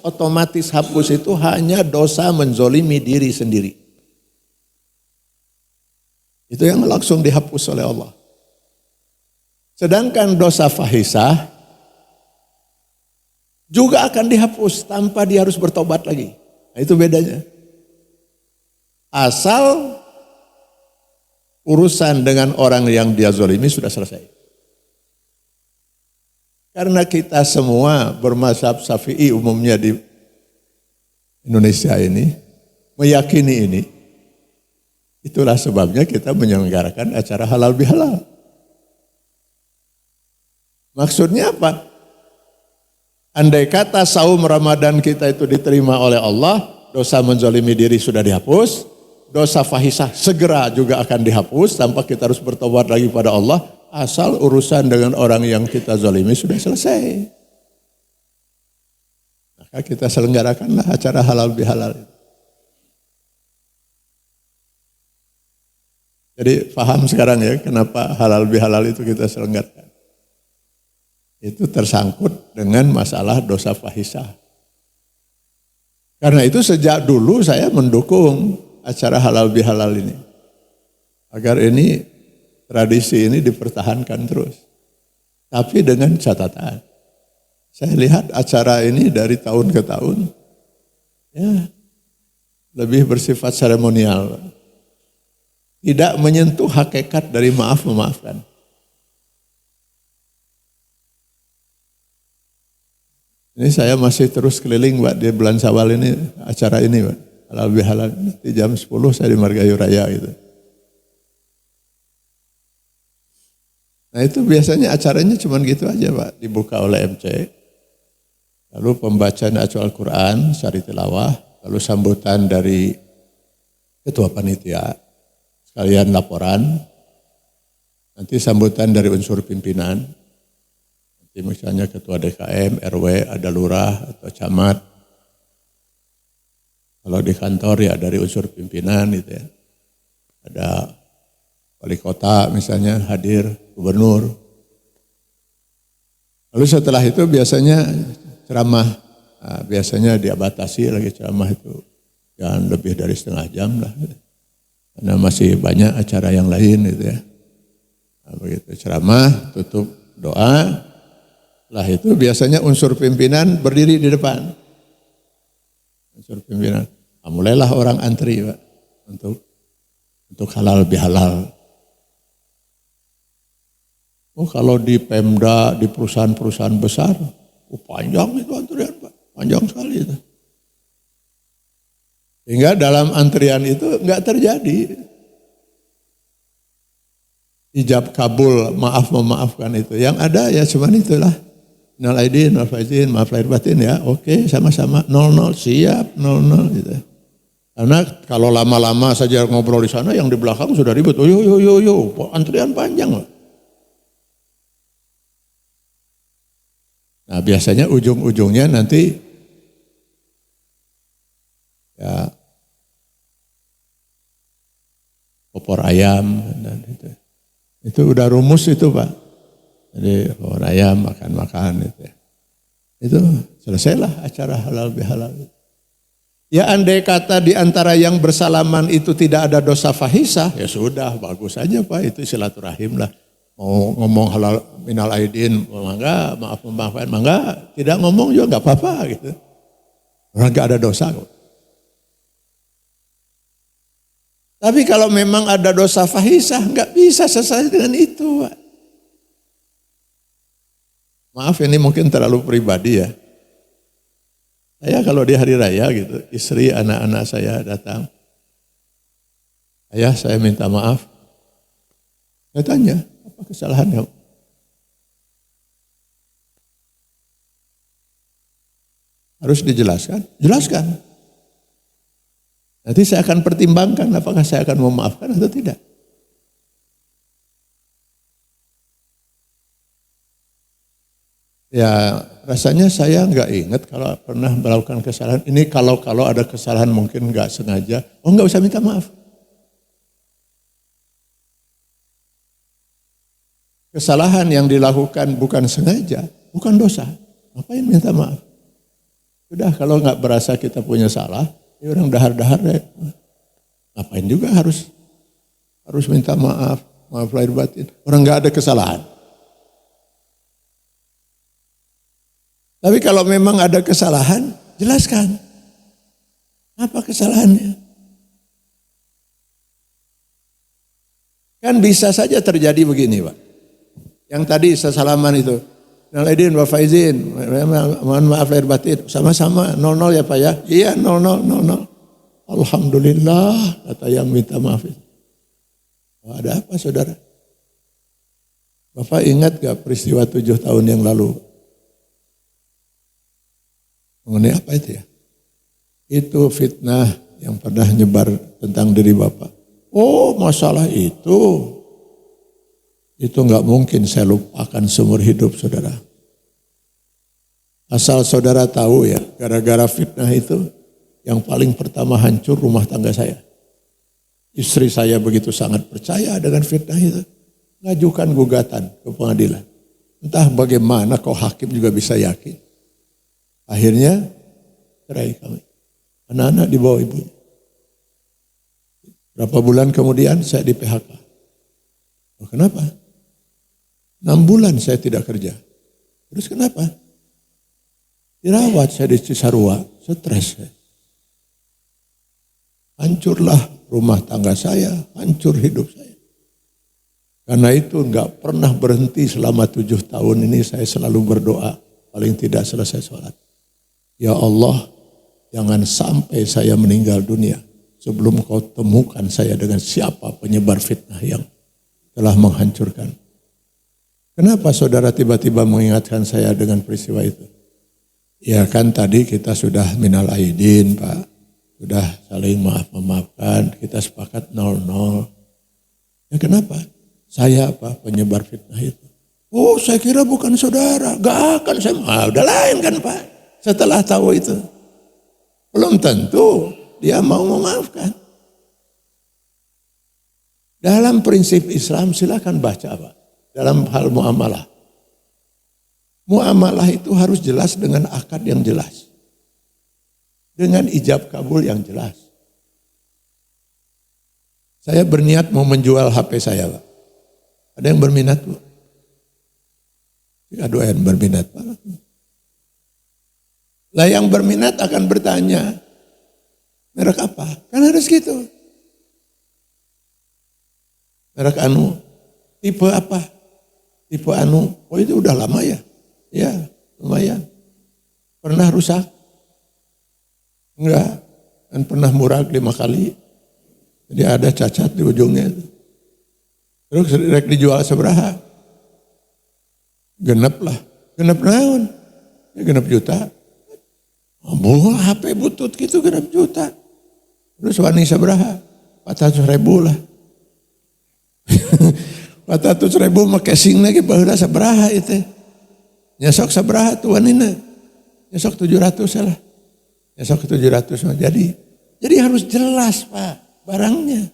otomatis hapus itu hanya dosa menzolimi diri sendiri. Itu yang langsung dihapus oleh Allah. Sedangkan dosa fahisah juga akan dihapus tanpa dia harus bertobat lagi. Nah, itu bedanya. Asal urusan dengan orang yang dia zolimi sudah selesai. Karena kita semua bermazhab Syafi'i umumnya di Indonesia ini, meyakini ini, itulah sebabnya kita menyelenggarakan acara halal bihalal. Maksudnya apa? Andai kata saum Ramadan kita itu diterima oleh Allah, dosa menzalimi diri sudah dihapus, dosa fahisah segera juga akan dihapus tanpa kita harus bertobat lagi pada Allah. Asal urusan dengan orang yang kita zalimi sudah selesai. Maka kita selenggarakanlah acara halal bihalal. Jadi paham sekarang ya kenapa halal bihalal itu kita selenggarakan. Itu tersangkut dengan masalah dosa fahisah. Karena itu sejak dulu saya mendukung acara halal bihalal ini. Agar ini tradisi ini dipertahankan terus. Tapi dengan catatan. Saya lihat acara ini dari tahun ke tahun. Ya, lebih bersifat seremonial. Tidak menyentuh hakikat dari maaf memaafkan. Ini saya masih terus keliling Pak di bulan Syawal ini, acara ini Pak. Halal bihalal. Di jam 10 saya di Margahayu Raya gitu. Nah itu biasanya acaranya cuma gitu aja Pak, dibuka oleh MC, lalu pembacaan Al-Quran, syari tilawah, lalu sambutan dari ketua panitia, sekalian laporan, nanti sambutan dari unsur pimpinan, nanti misalnya ketua DKM, RW, ada lurah atau camat, kalau di kantor ya dari unsur pimpinan gitu ya, ada wali kota misalnya hadir, gubernur. Lalu setelah itu biasanya ceramah, nah, biasanya dibatasi lagi ceramah itu jangan lebih dari setengah jam lah. Karena masih banyak acara yang lain gitu ya. Nah, begitu ceramah, tutup doa. Setelah itu biasanya unsur pimpinan berdiri di depan. Unsur pimpinan. Nah, mulailah orang antri Pak untuk halal bihalal. Oh kalau di Pemda, di perusahaan-perusahaan besar, panjang itu antrian Pak, panjang sekali itu. Sehingga dalam antrian itu enggak terjadi ijab kabul, maaf memaafkan itu. Yang ada ya cuman itulah. Minal aidin, wal faizin, maaf lahir batin ya, oke sama-sama, 00 siap, 00 gitu. Karena kalau lama-lama saja ngobrol di sana, yang di belakang sudah ribut, yo, antrian panjang Pak. Nah biasanya ujung-ujungnya nanti ya opor ayam dan itu udah rumus itu Pak. Jadi opor ayam makan-makan itu ya. Itu selesailah acara halal bihalal. Ya andai kata di antara yang bersalaman itu tidak ada dosa fahisah, ya sudah bagus saja Pak, itu silaturahim lah. Mau ngomong halal minal aidin, mangga, maaf memaafkan, mangga, tidak ngomong juga nggak apa-apa gitu. Orang nggak ada dosa kok. Tapi kalau memang ada dosa fahisah, nggak bisa selesai dengan itu, Pak. Maaf ini mungkin terlalu pribadi ya. Saya kalau di hari raya gitu, istri anak-anak saya datang. Ayah saya minta maaf. Saya tanya, apa kesalahan kamu? Harus dijelaskan? Jelaskan. Nanti saya akan pertimbangkan apakah saya akan memaafkan atau tidak. Ya rasanya saya nggak ingat kalau pernah melakukan kesalahan. Ini kalau ada kesalahan mungkin nggak sengaja. Oh nggak usah minta maaf. Kesalahan yang dilakukan bukan sengaja, bukan dosa. Ngapain minta maaf? Sudah kalau nggak berasa kita punya salah, ya orang dahar-dahar deh. Ngapain juga harus minta maaf lahir batin. Orang nggak ada kesalahan. Tapi kalau memang ada kesalahan, jelaskan. Apa kesalahannya? Kan bisa saja terjadi begini, Pak. Yang tadi sesalaman itu. Nalaidin wa faizin, mohon maaf lahir batin. Sama-sama 00 ya Pak ya? Iya 00. Alhamdulillah, kata yang minta maaf itu. Oh, ada apa saudara? Bapak ingat gak peristiwa 7 tahun yang lalu? Mengenai apa itu ya? Itu fitnah yang pernah nyebar tentang diri Bapak. Oh masalah itu nggak mungkin saya lupakan seumur hidup saudara. Asal saudara tahu ya, gara-gara fitnah itu yang paling pertama hancur rumah tangga saya. Istri saya begitu sangat percaya dengan fitnah itu, ngajukan gugatan ke pengadilan. Entah bagaimana kok hakim juga bisa yakin. Akhirnya cerai kami. Anak-anak dibawa ibunya. Berapa bulan kemudian saya di PHK. Oh, kenapa? 6 bulan saya tidak kerja. Terus kenapa? Dirawat saya di Cisarua, stres saya. Hancurlah rumah tangga saya, hancur hidup saya. Karena itu enggak pernah berhenti selama 7 tahun ini saya selalu berdoa, paling tidak selesai sholat. Ya Allah, jangan sampai saya meninggal dunia sebelum kau temukan saya dengan siapa penyebar fitnah yang telah menghancurkan. Kenapa saudara tiba-tiba mengingatkan saya dengan peristiwa itu? Ya kan tadi kita sudah minal aidin Pak, sudah saling maaf-memaafkan, kita sepakat 00. Ya kenapa? Saya apa penyebar fitnah itu? Oh saya kira bukan saudara, gak akan saya maaf, udah lain kan Pak. Setelah tahu itu, belum tentu dia mau memaafkan. Dalam prinsip Islam silakan baca Pak. Dalam hal muamalah. Muamalah itu harus jelas dengan akad yang jelas. Dengan ijab kabul yang jelas. Saya berniat mau menjual HP saya Pak. Ada yang berminat Bu? Ada yang berminat Pak. Lah yang berminat akan bertanya, merek apa? Kan harus gitu. Merek anu, tipe apa? Tipe anu, oh itu udah lama ya? Ya, lumayan. Pernah rusak? Enggak, kan pernah murah 5 kali. Jadi ada cacat di ujungnya. Terus direk dijual seberapa? Genep lah, genep naon? Ya genep juta. Oh, HP butut gitu genep juta. Terus wani seberapa? 400.000 lah. 400.000 mah casing lagi baheula seberapa itu. Nyesok seberapa tuh wanina? Nyesok 700 lah. Nyesok 700 mah. Jadi harus jelas Pak barangnya.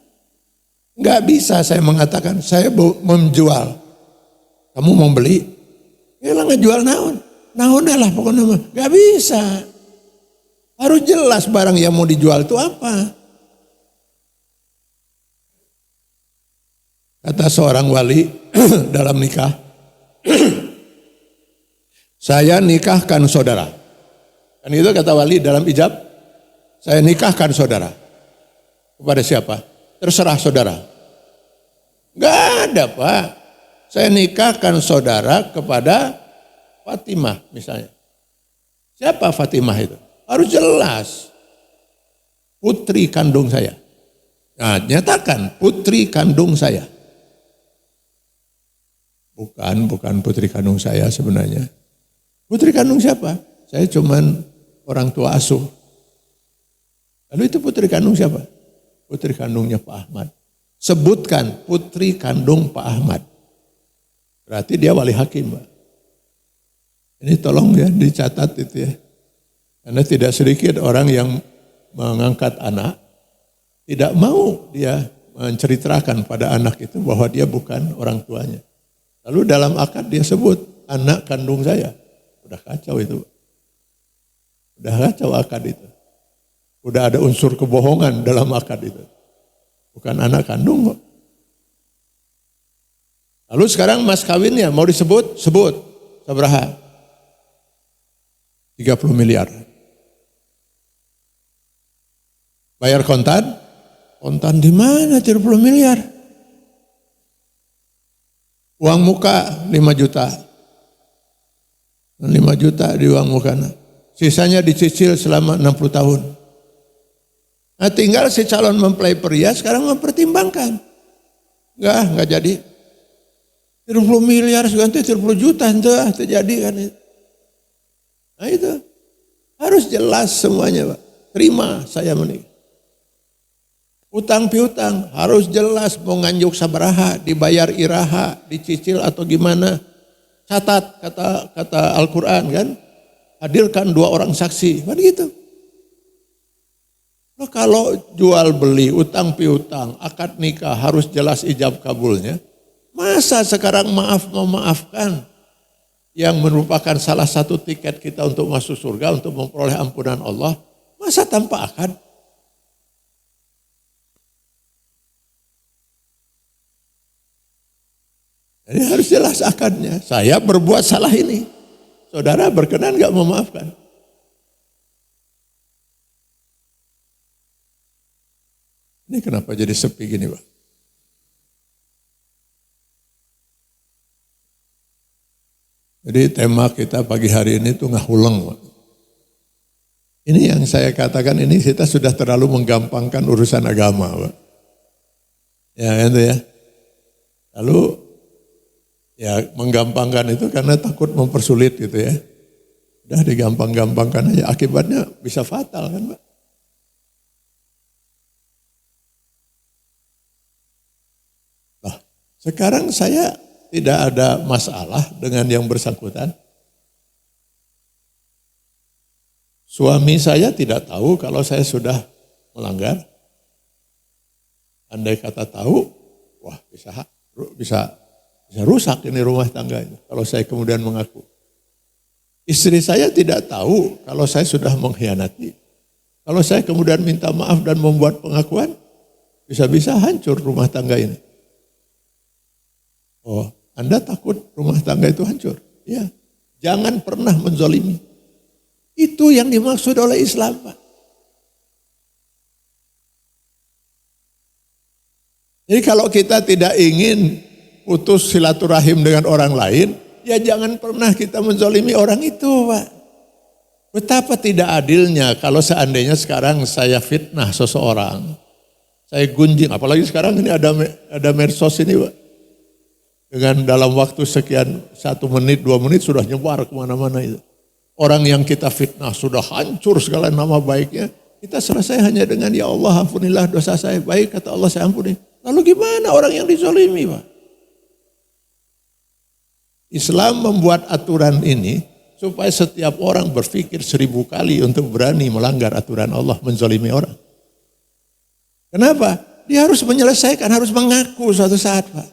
Enggak bisa saya mengatakan saya menjual. Kamu mau beli? Ya lah ngejual naon. Naon lah pokoknya mah. Enggak bisa. Harus jelas barang yang mau dijual itu apa. Kata seorang wali dalam nikah, saya nikahkan saudara. Kan itu kata wali dalam ijab, saya nikahkan saudara. Kepada siapa? Terserah saudara. Enggak ada Pak. Saya nikahkan saudara kepada Fatimah misalnya. Siapa Fatimah itu? Harus jelas. Putri kandung saya. Nah, nyatakan putri kandung saya. Bukan putri kandung saya sebenarnya. Putri kandung siapa? Saya cuman orang tua asuh. Lalu itu putri kandung siapa? Putri kandungnya Pak Ahmad. Sebutkan putri kandung Pak Ahmad. Berarti dia wali hakim, Pak. Ini tolong ya dicatat itu ya. Karena tidak sedikit orang yang mengangkat anak, tidak mau dia menceritakan pada anak itu bahwa dia bukan orang tuanya. Lalu dalam akad dia sebut, anak kandung saya. Udah kacau itu. Udah kacau akad itu. Udah ada unsur kebohongan dalam akad itu. Bukan anak kandung kok. Lalu sekarang mas kawinnya mau disebut, sebut. Sabaraha? 30 miliar. Bayar kontan? Kontan di mana 30 miliar? Uang muka 5 juta. 5 juta di uang muka. Sisanya dicicil selama 60 tahun. Nah tinggal si calon mempelai pria sekarang mempertimbangkan. Enggak jadi. 30 miliar seganti 30 juta entah terjadi kan itu. Nah itu harus jelas semuanya Pak. Terima saya menikah. Utang piutang harus jelas mau nganjuk sabaraha, dibayar iraha, dicicil atau gimana. Catat kata Al-Quran kan. Hadirkan 2 orang saksi. Kan gitu. Nah, kalau jual beli, utang piutang, akad nikah harus jelas ijab kabulnya. Masa sekarang memaafkan yang merupakan salah satu tiket kita untuk masuk surga, untuk memperoleh ampunan Allah. Masa tanpa akad? Jadi harus jelas akadnya. Saya berbuat salah ini. Saudara berkenan gak memaafkan? Ini kenapa jadi sepi gini Pak? Jadi tema kita pagi hari ini tuh ngahuleng Pak. Ini yang saya katakan ini kita sudah terlalu menggampangkan urusan agama Pak. Ya itu ya. Lalu ya menggampangkan itu karena takut mempersulit gitu ya. Udah digampang-gampangkan aja, akibatnya bisa fatal kan Pak. Nah, sekarang saya tidak ada masalah dengan yang bersangkutan. Suami saya tidak tahu kalau saya sudah melanggar. Andai kata tahu, wah bisa rusak ini rumah tangga ini, kalau saya kemudian mengaku. Istri saya tidak tahu kalau saya sudah mengkhianati. Kalau saya kemudian minta maaf dan membuat pengakuan, bisa-bisa hancur rumah tangga ini. Oh, Anda takut rumah tangga itu hancur? Ya, jangan pernah menzolimi. Itu yang dimaksud oleh Islam, Pak. Jadi kalau kita tidak ingin putus silaturahim dengan orang lain, ya jangan pernah kita menzolimi orang itu, Pak. Betapa tidak adilnya kalau seandainya sekarang saya fitnah seseorang, saya gunjing, apalagi sekarang ini ada medsos ini, Pak. Dengan dalam waktu sekian 1 menit, 2 menit sudah nyebar kemana-mana itu. Orang yang kita fitnah sudah hancur segala nama baiknya, kita selesai hanya dengan ya Allah ampunilah dosa saya, baik kata Allah saya ampuni. Lalu gimana orang yang dizalimi, Pak? Islam membuat aturan ini supaya setiap orang berpikir 1000 kali untuk berani melanggar aturan Allah, menzalimi orang. Kenapa? Dia harus menyelesaikan, harus mengaku suatu saat, Pak.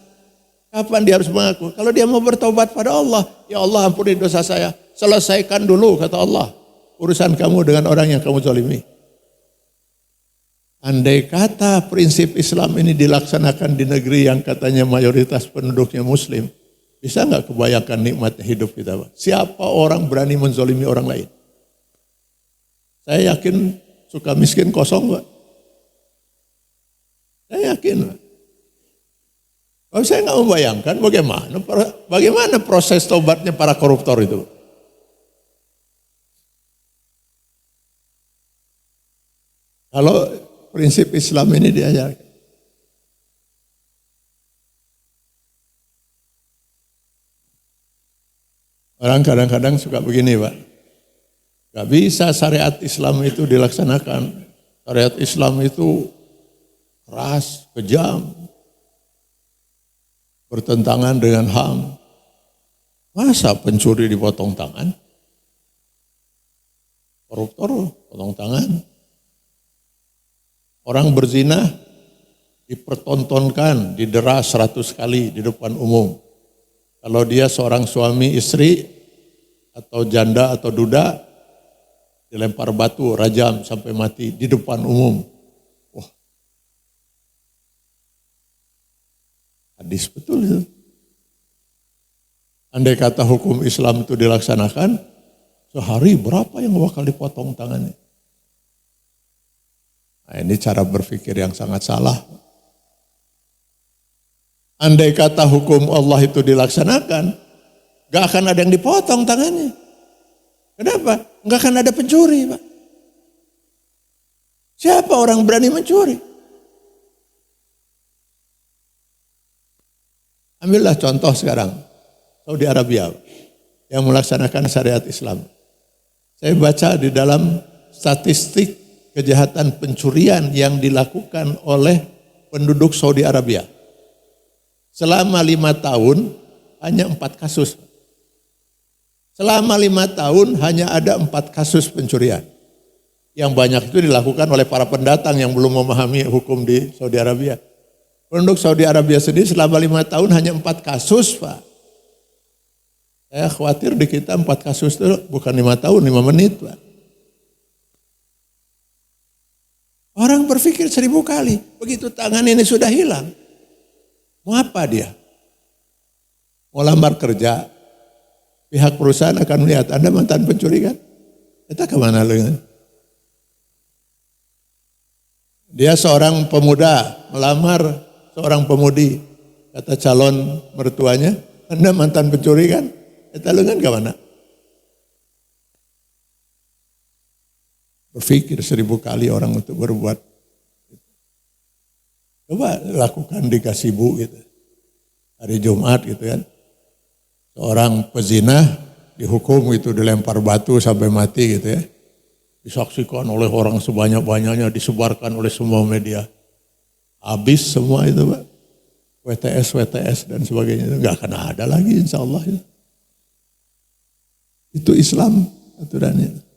Kapan dia harus mengaku? Kalau dia mau bertobat pada Allah, ya Allah ampuni dosa saya, selesaikan dulu kata Allah urusan kamu dengan orang yang kamu zalimi. Andai kata prinsip Islam ini dilaksanakan di negeri yang katanya mayoritas penduduknya muslim, bisa nggak kebayangkan nikmatnya hidup kita, Pak? Siapa orang berani menzalimi orang lain? Saya yakin suka miskin kosong, Pak. Saya yakin. Kalau saya nggak membayangkan bagaimana proses tobatnya para koruptor itu. Kalau prinsip Islam ini diajarkan. Orang kadang-kadang suka begini, Pak. Gak bisa syariat Islam itu dilaksanakan. Syariat Islam itu keras, kejam, bertentangan dengan HAM. Masa pencuri dipotong tangan? Koruptor potong tangan? Orang berzina dipertontonkan, didera 100 kali di depan umum. Kalau dia seorang suami istri atau janda atau duda, dilempar batu, rajam sampai mati di depan umum. Wah, hadis betul itu. Andai kata hukum Islam itu dilaksanakan, sehari berapa yang bakal dipotong tangannya? Nah, ini cara berpikir yang sangat salah. Andai kata hukum Allah itu dilaksanakan, gak akan ada yang dipotong tangannya. Kenapa? Gak akan ada pencuri, Pak. Siapa orang berani mencuri? Ambillah contoh sekarang, Saudi Arabia yang melaksanakan syariat Islam. Saya baca di dalam statistik kejahatan pencurian yang dilakukan oleh penduduk Saudi Arabia. Selama 5 tahun hanya 4 kasus. Selama 5 tahun hanya ada 4 kasus pencurian. Yang banyak itu dilakukan oleh para pendatang yang belum memahami hukum di Saudi Arabia. Penduduk Saudi Arabia sendiri selama 5 tahun hanya 4 kasus, Pak. Saya khawatir di kita 4 kasus itu bukan 5 tahun, 5 menit, Pak. Orang berpikir 1000 kali, begitu tangan ini sudah hilang. Mau apa dia? Mau lamar kerja, pihak perusahaan akan melihat, Anda mantan pencuri kan? Kita kemana lu? Dia seorang pemuda, melamar seorang pemudi. Kata calon mertuanya, Anda mantan pencuri kan? Kita lu kan kemana? Berpikir 1000 kali orang untuk berbuat. Coba lakukan di Kasibu gitu. Hari Jumat gitu kan. Seorang pezina dihukum gitu, dilempar batu sampai mati gitu ya. Disaksikan oleh orang sebanyak-banyaknya, disebarkan oleh semua media. Habis semua itu, Pak. WTS dan sebagainya. Enggak akan ada lagi insya Allah. Itu Islam aturannya.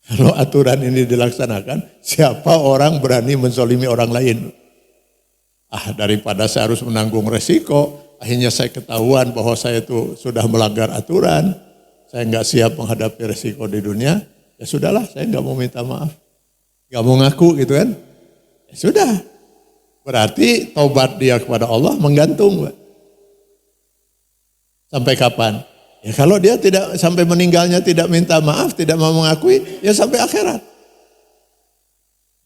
Kalau aturan ini dilaksanakan, siapa orang berani menzalimi orang lain? Daripada saya harus menanggung resiko, akhirnya saya ketahuan bahwa saya itu sudah melanggar aturan, saya nggak siap menghadapi resiko di dunia, ya sudahlah, saya nggak mau minta maaf, nggak mau ngaku gitu kan? Ya sudah, berarti taubat dia kepada Allah menggantung, Pak. Sampai kapan? Ya kalau dia tidak sampai meninggalnya tidak minta maaf, tidak mau mengakui, ya sampai akhirat.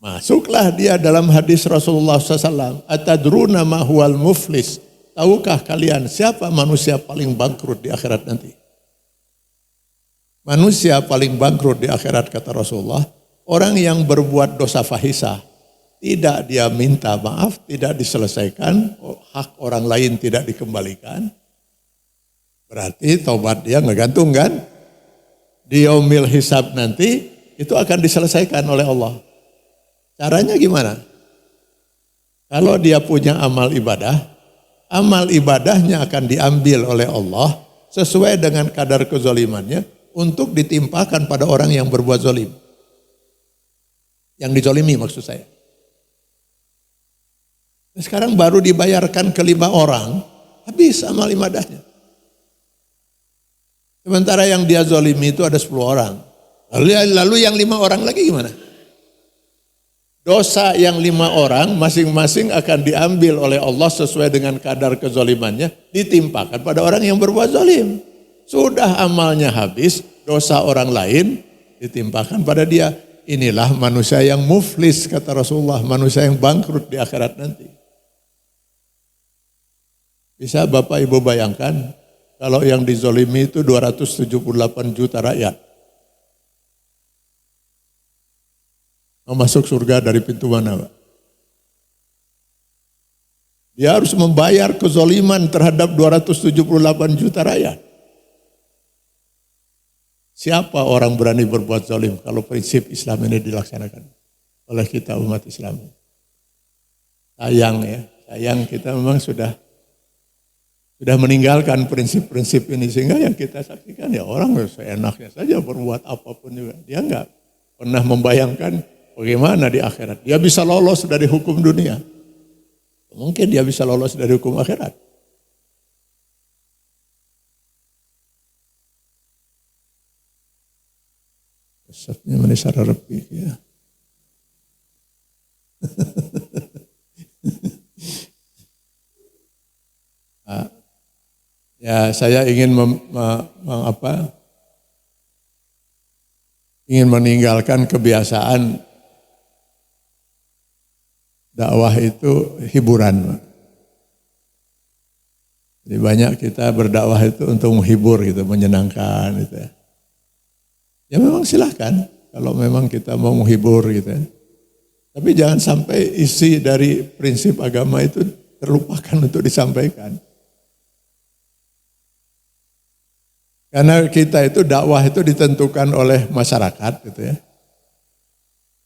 Masuklah dia dalam hadis Rasulullah SAW. Atadruna ma huwal muflis. Tahukah kalian siapa manusia paling bangkrut di akhirat nanti? Manusia paling bangkrut di akhirat kata Rasulullah, orang yang berbuat dosa fahisah. Tidak dia minta maaf, tidak diselesaikan, hak orang lain tidak dikembalikan. Berarti taubat dia ngegantung kan? Di yaumil hisab nanti itu akan diselesaikan oleh Allah. Caranya gimana? Kalau dia punya amal ibadahnya akan diambil oleh Allah sesuai dengan kadar kezalimannya untuk ditimpakan pada orang yang berbuat zalim. Yang dizalimi maksud saya. Sekarang baru dibayarkan ke 5 orang, habis amal ibadahnya. Sementara yang dia zalimi itu ada 10 orang. Lalu yang 5 orang lagi gimana? Dosa yang 5 orang masing-masing akan diambil oleh Allah sesuai dengan kadar kezalimannya, ditimpakan pada orang yang berbuat zalim. Sudah amalnya habis, dosa orang lain ditimpakan pada dia. inilah manusia yang muflis kata Rasulullah, manusia yang bangkrut di akhirat nanti. Bisa Bapak Ibu bayangkan kalau yang dizolimi itu 278 juta rakyat. Mau masuk surga dari pintu mana, Pak? Dia harus membayar kezoliman terhadap 278 juta rakyat. Siapa orang berani berbuat zalim kalau prinsip Islam ini dilaksanakan oleh kita umat Islam? Sayang ya, sayang kita memang sudah meninggalkan prinsip-prinsip ini sehingga yang kita saksikan ya orang seenaknya saja berbuat apapun juga. Dia enggak pernah membayangkan bagaimana di akhirat. Dia bisa lolos dari hukum dunia. Mungkin dia bisa lolos dari hukum akhirat. Kesatnya menisar repik ya. Ya saya ingin ingin meninggalkan kebiasaan dakwah itu hiburan. Jadi banyak kita berdakwah itu untuk menghibur gitu, menyenangkan gitu ya. Ya memang silahkan kalau memang kita mau menghibur gitu ya. Tapi jangan sampai isi dari prinsip agama itu terlupakan untuk disampaikan. Karena kita itu dakwah itu ditentukan oleh masyarakat gitu ya.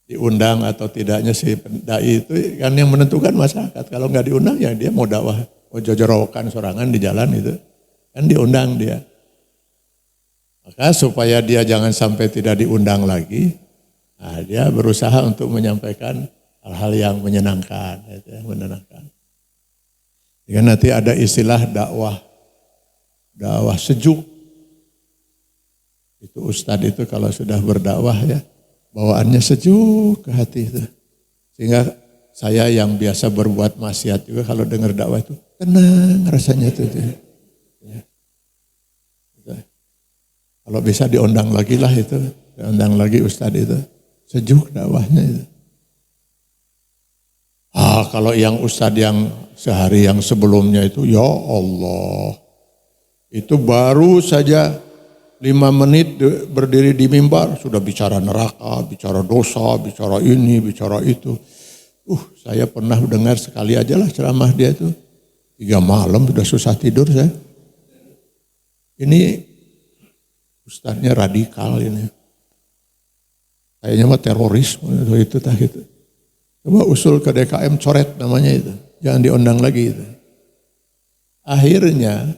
Diundang atau tidaknya si dai itu kan yang menentukan masyarakat. Kalau nggak diundang ya dia mau dakwah, mau jojorokan sorangan di jalan itu. Kan diundang dia. Maka supaya dia jangan sampai tidak diundang lagi, nah dia berusaha untuk menyampaikan hal-hal yang menyenangkan. Gitu ya, menenangkan. Jadi nanti ada istilah dakwah sejuk. Itu ustadz itu kalau sudah berdakwah ya, bawaannya sejuk ke hati itu. Sehingga saya yang biasa berbuat maksiat juga kalau dengar dakwah itu tenang rasanya itu. Ya. Kalau bisa diundang lagi lah itu, diundang lagi ustadz itu. Sejuk dakwahnya itu. Kalau yang ustadz yang sehari yang sebelumnya itu, ya Allah. Itu baru saja 5 menit berdiri di mimbar, sudah bicara neraka, bicara dosa, bicara ini, bicara itu. Saya pernah dengar sekali aja lah ceramah dia itu. 3 malam sudah susah tidur saya. Ini ustadznya radikal ini. Kayaknya mah teroris itu tah gitu. Coba usul ke DKM coret namanya itu. Jangan diundang lagi itu. Akhirnya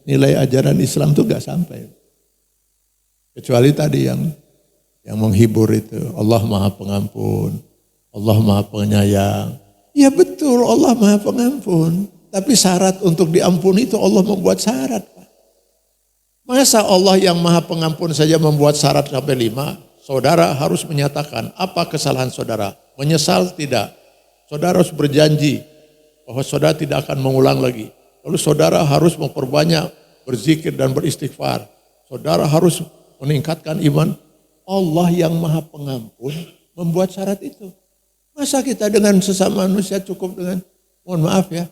nilai ajaran Islam itu gak sampai. Kecuali tadi yang menghibur itu. Allah Maha Pengampun. Allah Maha Penyayang. Ya betul Allah Maha Pengampun. Tapi syarat untuk diampuni itu Allah membuat syarat. Masa Allah yang Maha Pengampun saja membuat syarat sampai 5, saudara harus menyatakan apa kesalahan saudara. Menyesal tidak. Saudara harus berjanji bahwa saudara tidak akan mengulang lagi. Lalu saudara harus memperbanyak berzikir dan beristighfar. Saudara harus meningkatkan iman. Allah yang Maha Pengampun membuat syarat itu. Masa kita dengan sesama manusia cukup dengan mohon maaf ya.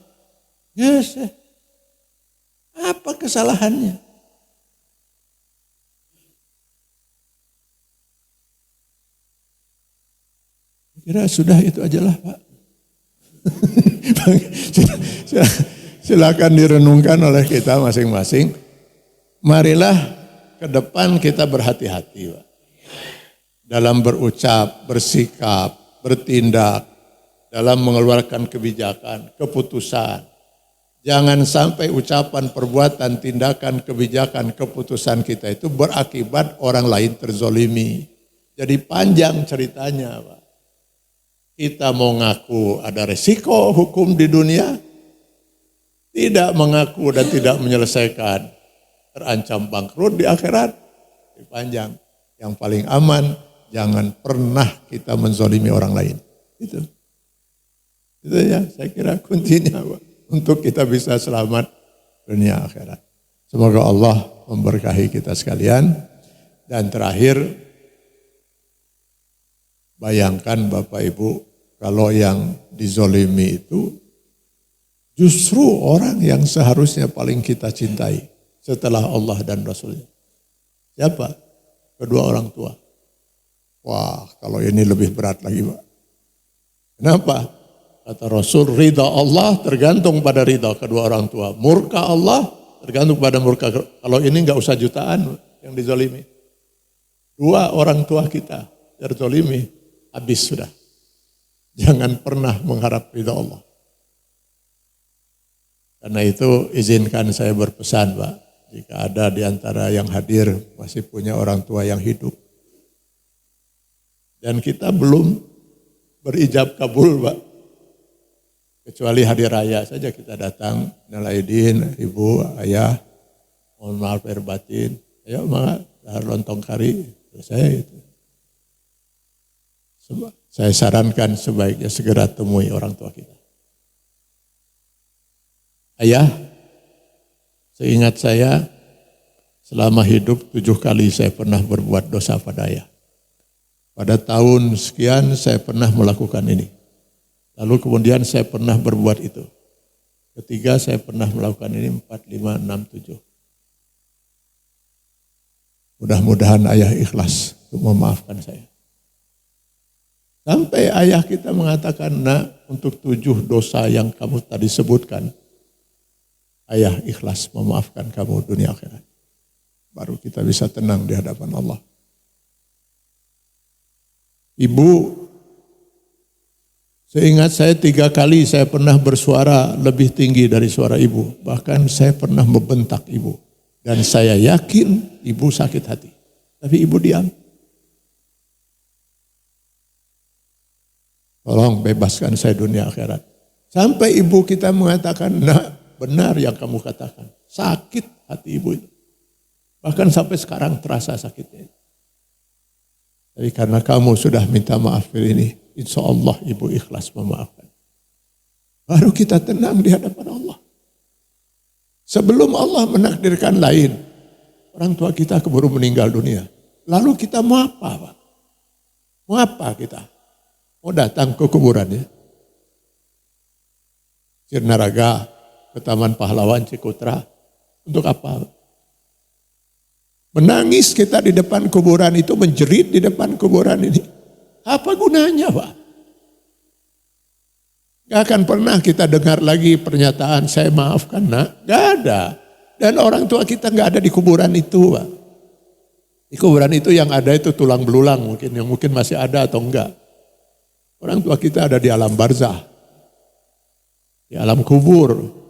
Yes. Apa kesalahannya? Kira sudah itu ajalah Pak. Silakan direnungkan oleh kita masing-masing. Marilah ke depan kita berhati-hati Pak. Dalam berucap, bersikap, bertindak, dalam mengeluarkan kebijakan, keputusan. Jangan sampai ucapan, perbuatan, tindakan, kebijakan, keputusan kita itu berakibat orang lain terzolimi. Jadi panjang ceritanya Pak. Kita mau ngaku ada resiko hukum di dunia, tidak mengaku dan tidak menyelesaikan, terancam bangkrut di akhirat. Panjang. Yang paling aman, jangan pernah kita menzolimi orang lain. Itu ya, saya kira kuncinya Pak, untuk kita bisa selamat dunia akhirat. Semoga Allah memberkahi kita sekalian. Dan terakhir, Bayangkan Bapak Ibu, kalau yang dizolimi itu justru orang yang seharusnya paling kita cintai setelah Allah dan Rasulnya. Siapa? Kedua orang tua. Wah, kalau ini lebih berat lagi, Pak. Kenapa? Kata Rasul, ridha Allah tergantung pada ridha kedua orang tua. Murka Allah tergantung pada murka. Kalau ini enggak usah jutaan yang dizalimi. Dua orang tua kita terzalimi, habis sudah. Jangan pernah mengharap ridha Allah. Karena itu izinkan saya berpesan, Pak. Jika ada di antara yang hadir masih punya orang tua yang hidup. Dan kita belum berijab kabul, Pak. Kecuali hari raya saja kita datang, minal aidin, ibu, ayah, mohon maaf lahir batin, ayo mah lahir lontong kari, selesai itu. Saya sarankan sebaiknya segera temui orang tua kita. Ayah, seingat saya selama hidup 7 kali saya pernah berbuat dosa pada ayah. Pada tahun sekian saya pernah melakukan ini. Lalu kemudian saya pernah berbuat itu. Ketiga saya pernah melakukan ini 4, 5, 6, 7. Mudah-mudahan ayah ikhlas untuk memaafkan saya. Sampai ayah kita mengatakan, nak, untuk 7 dosa yang kamu tadi sebutkan, ayah ikhlas memaafkan kamu dunia akhirat. Baru kita bisa tenang di hadapan Allah. Ibu, seingat saya 3 kali saya pernah bersuara lebih tinggi dari suara ibu. Bahkan saya pernah membentak ibu. Dan saya yakin ibu sakit hati. Tapi ibu diam. Tolong bebaskan saya dunia akhirat. Sampai ibu kita mengatakan, nak, benar yang kamu katakan. Sakit hati ibu itu. Bahkan sampai sekarang terasa sakitnya. Tapi karena kamu sudah minta maaf ini, insya Allah ibu ikhlas memaafkan. Baru kita tenang di hadapan Allah. Sebelum Allah menakdirkan lain, orang tua kita keburu meninggal dunia. Lalu kita mau apa, Pak? Mau apa kita? Mau datang ke kuburan ya? Sirnaraga, ke Taman Pahlawan Cikutra. Untuk apa? Menangis kita di depan kuburan itu, menjerit di depan kuburan ini. Apa gunanya, Pak? Gak akan pernah kita dengar lagi pernyataan, saya maafkan, nak. Gak ada. Dan orang tua kita gak ada di kuburan itu, Pak. Di kuburan itu yang ada itu tulang belulang mungkin, yang mungkin masih ada atau enggak. Orang tua kita ada di alam barzah. Di alam kubur.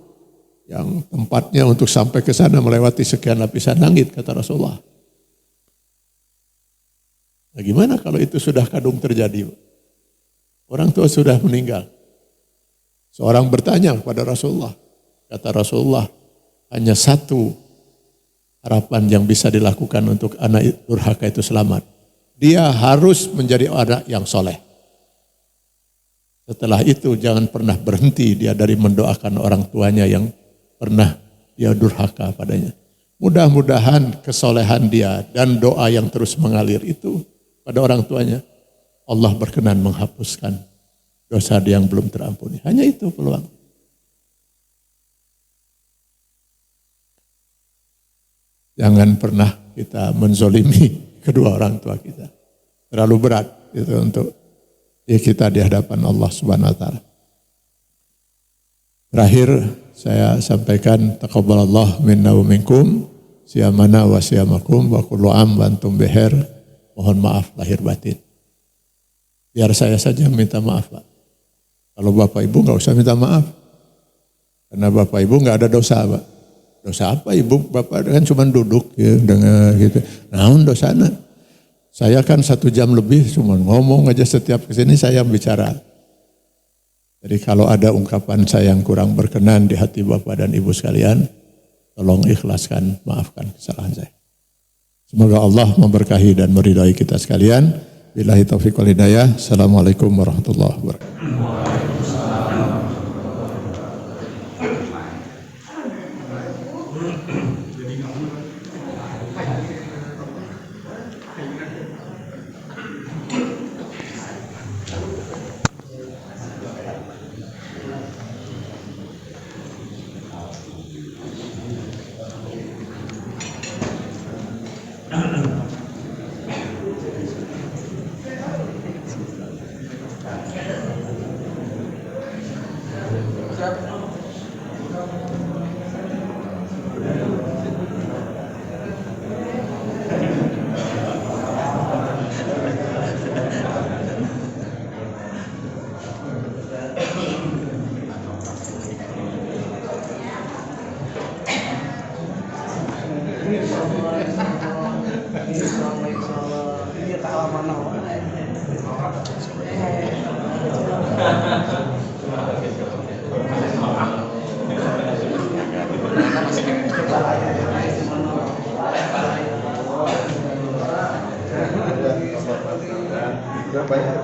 Yang tempatnya untuk sampai ke sana melewati sekian lapisan langit, kata Rasulullah. Nah, gimana kalau itu sudah kadung terjadi? Orang tua sudah meninggal. Seorang bertanya kepada Rasulullah. Kata Rasulullah, hanya satu harapan yang bisa dilakukan untuk anak durhaka itu selamat. Dia harus menjadi anak yang soleh. Setelah itu jangan pernah berhenti dia dari mendoakan orang tuanya yang pernah dia durhaka padanya. Mudah-mudahan kesolehan dia dan doa yang terus mengalir itu pada orang tuanya, Allah berkenan menghapuskan dosa dia yang belum terampuni. Hanya itu peluang. Jangan pernah kita menzolimi kedua orang tua kita. Terlalu berat itu untuk kita di hadapan Allah Subhanahu wa taala. Terakhir saya sampaikan taqabbalallah minna wa minkum siyamana wa siyamakum wa kullu am wa antum bihair. Mohon maaf lahir batin. Biar saya saja minta maaf, Pak. Kalau Bapak Ibu enggak usah minta maaf. Karena Bapak Ibu enggak ada dosa, Pak. Dosa apa Ibu? Bapak kan cuma duduk ya dengan gitu. Naon dosana? Saya kan 1 jam lebih cuma ngomong aja setiap kesini saya bicara. Jadi kalau ada ungkapan saya yang kurang berkenan di hati Bapak dan Ibu sekalian, tolong ikhlaskan, maafkan kesalahan saya. Semoga Allah memberkahi dan meridai kita sekalian. Billahi taufiq wal hidayah. Assalamualaikum warahmatullahi wabarakatuh. Udah banyak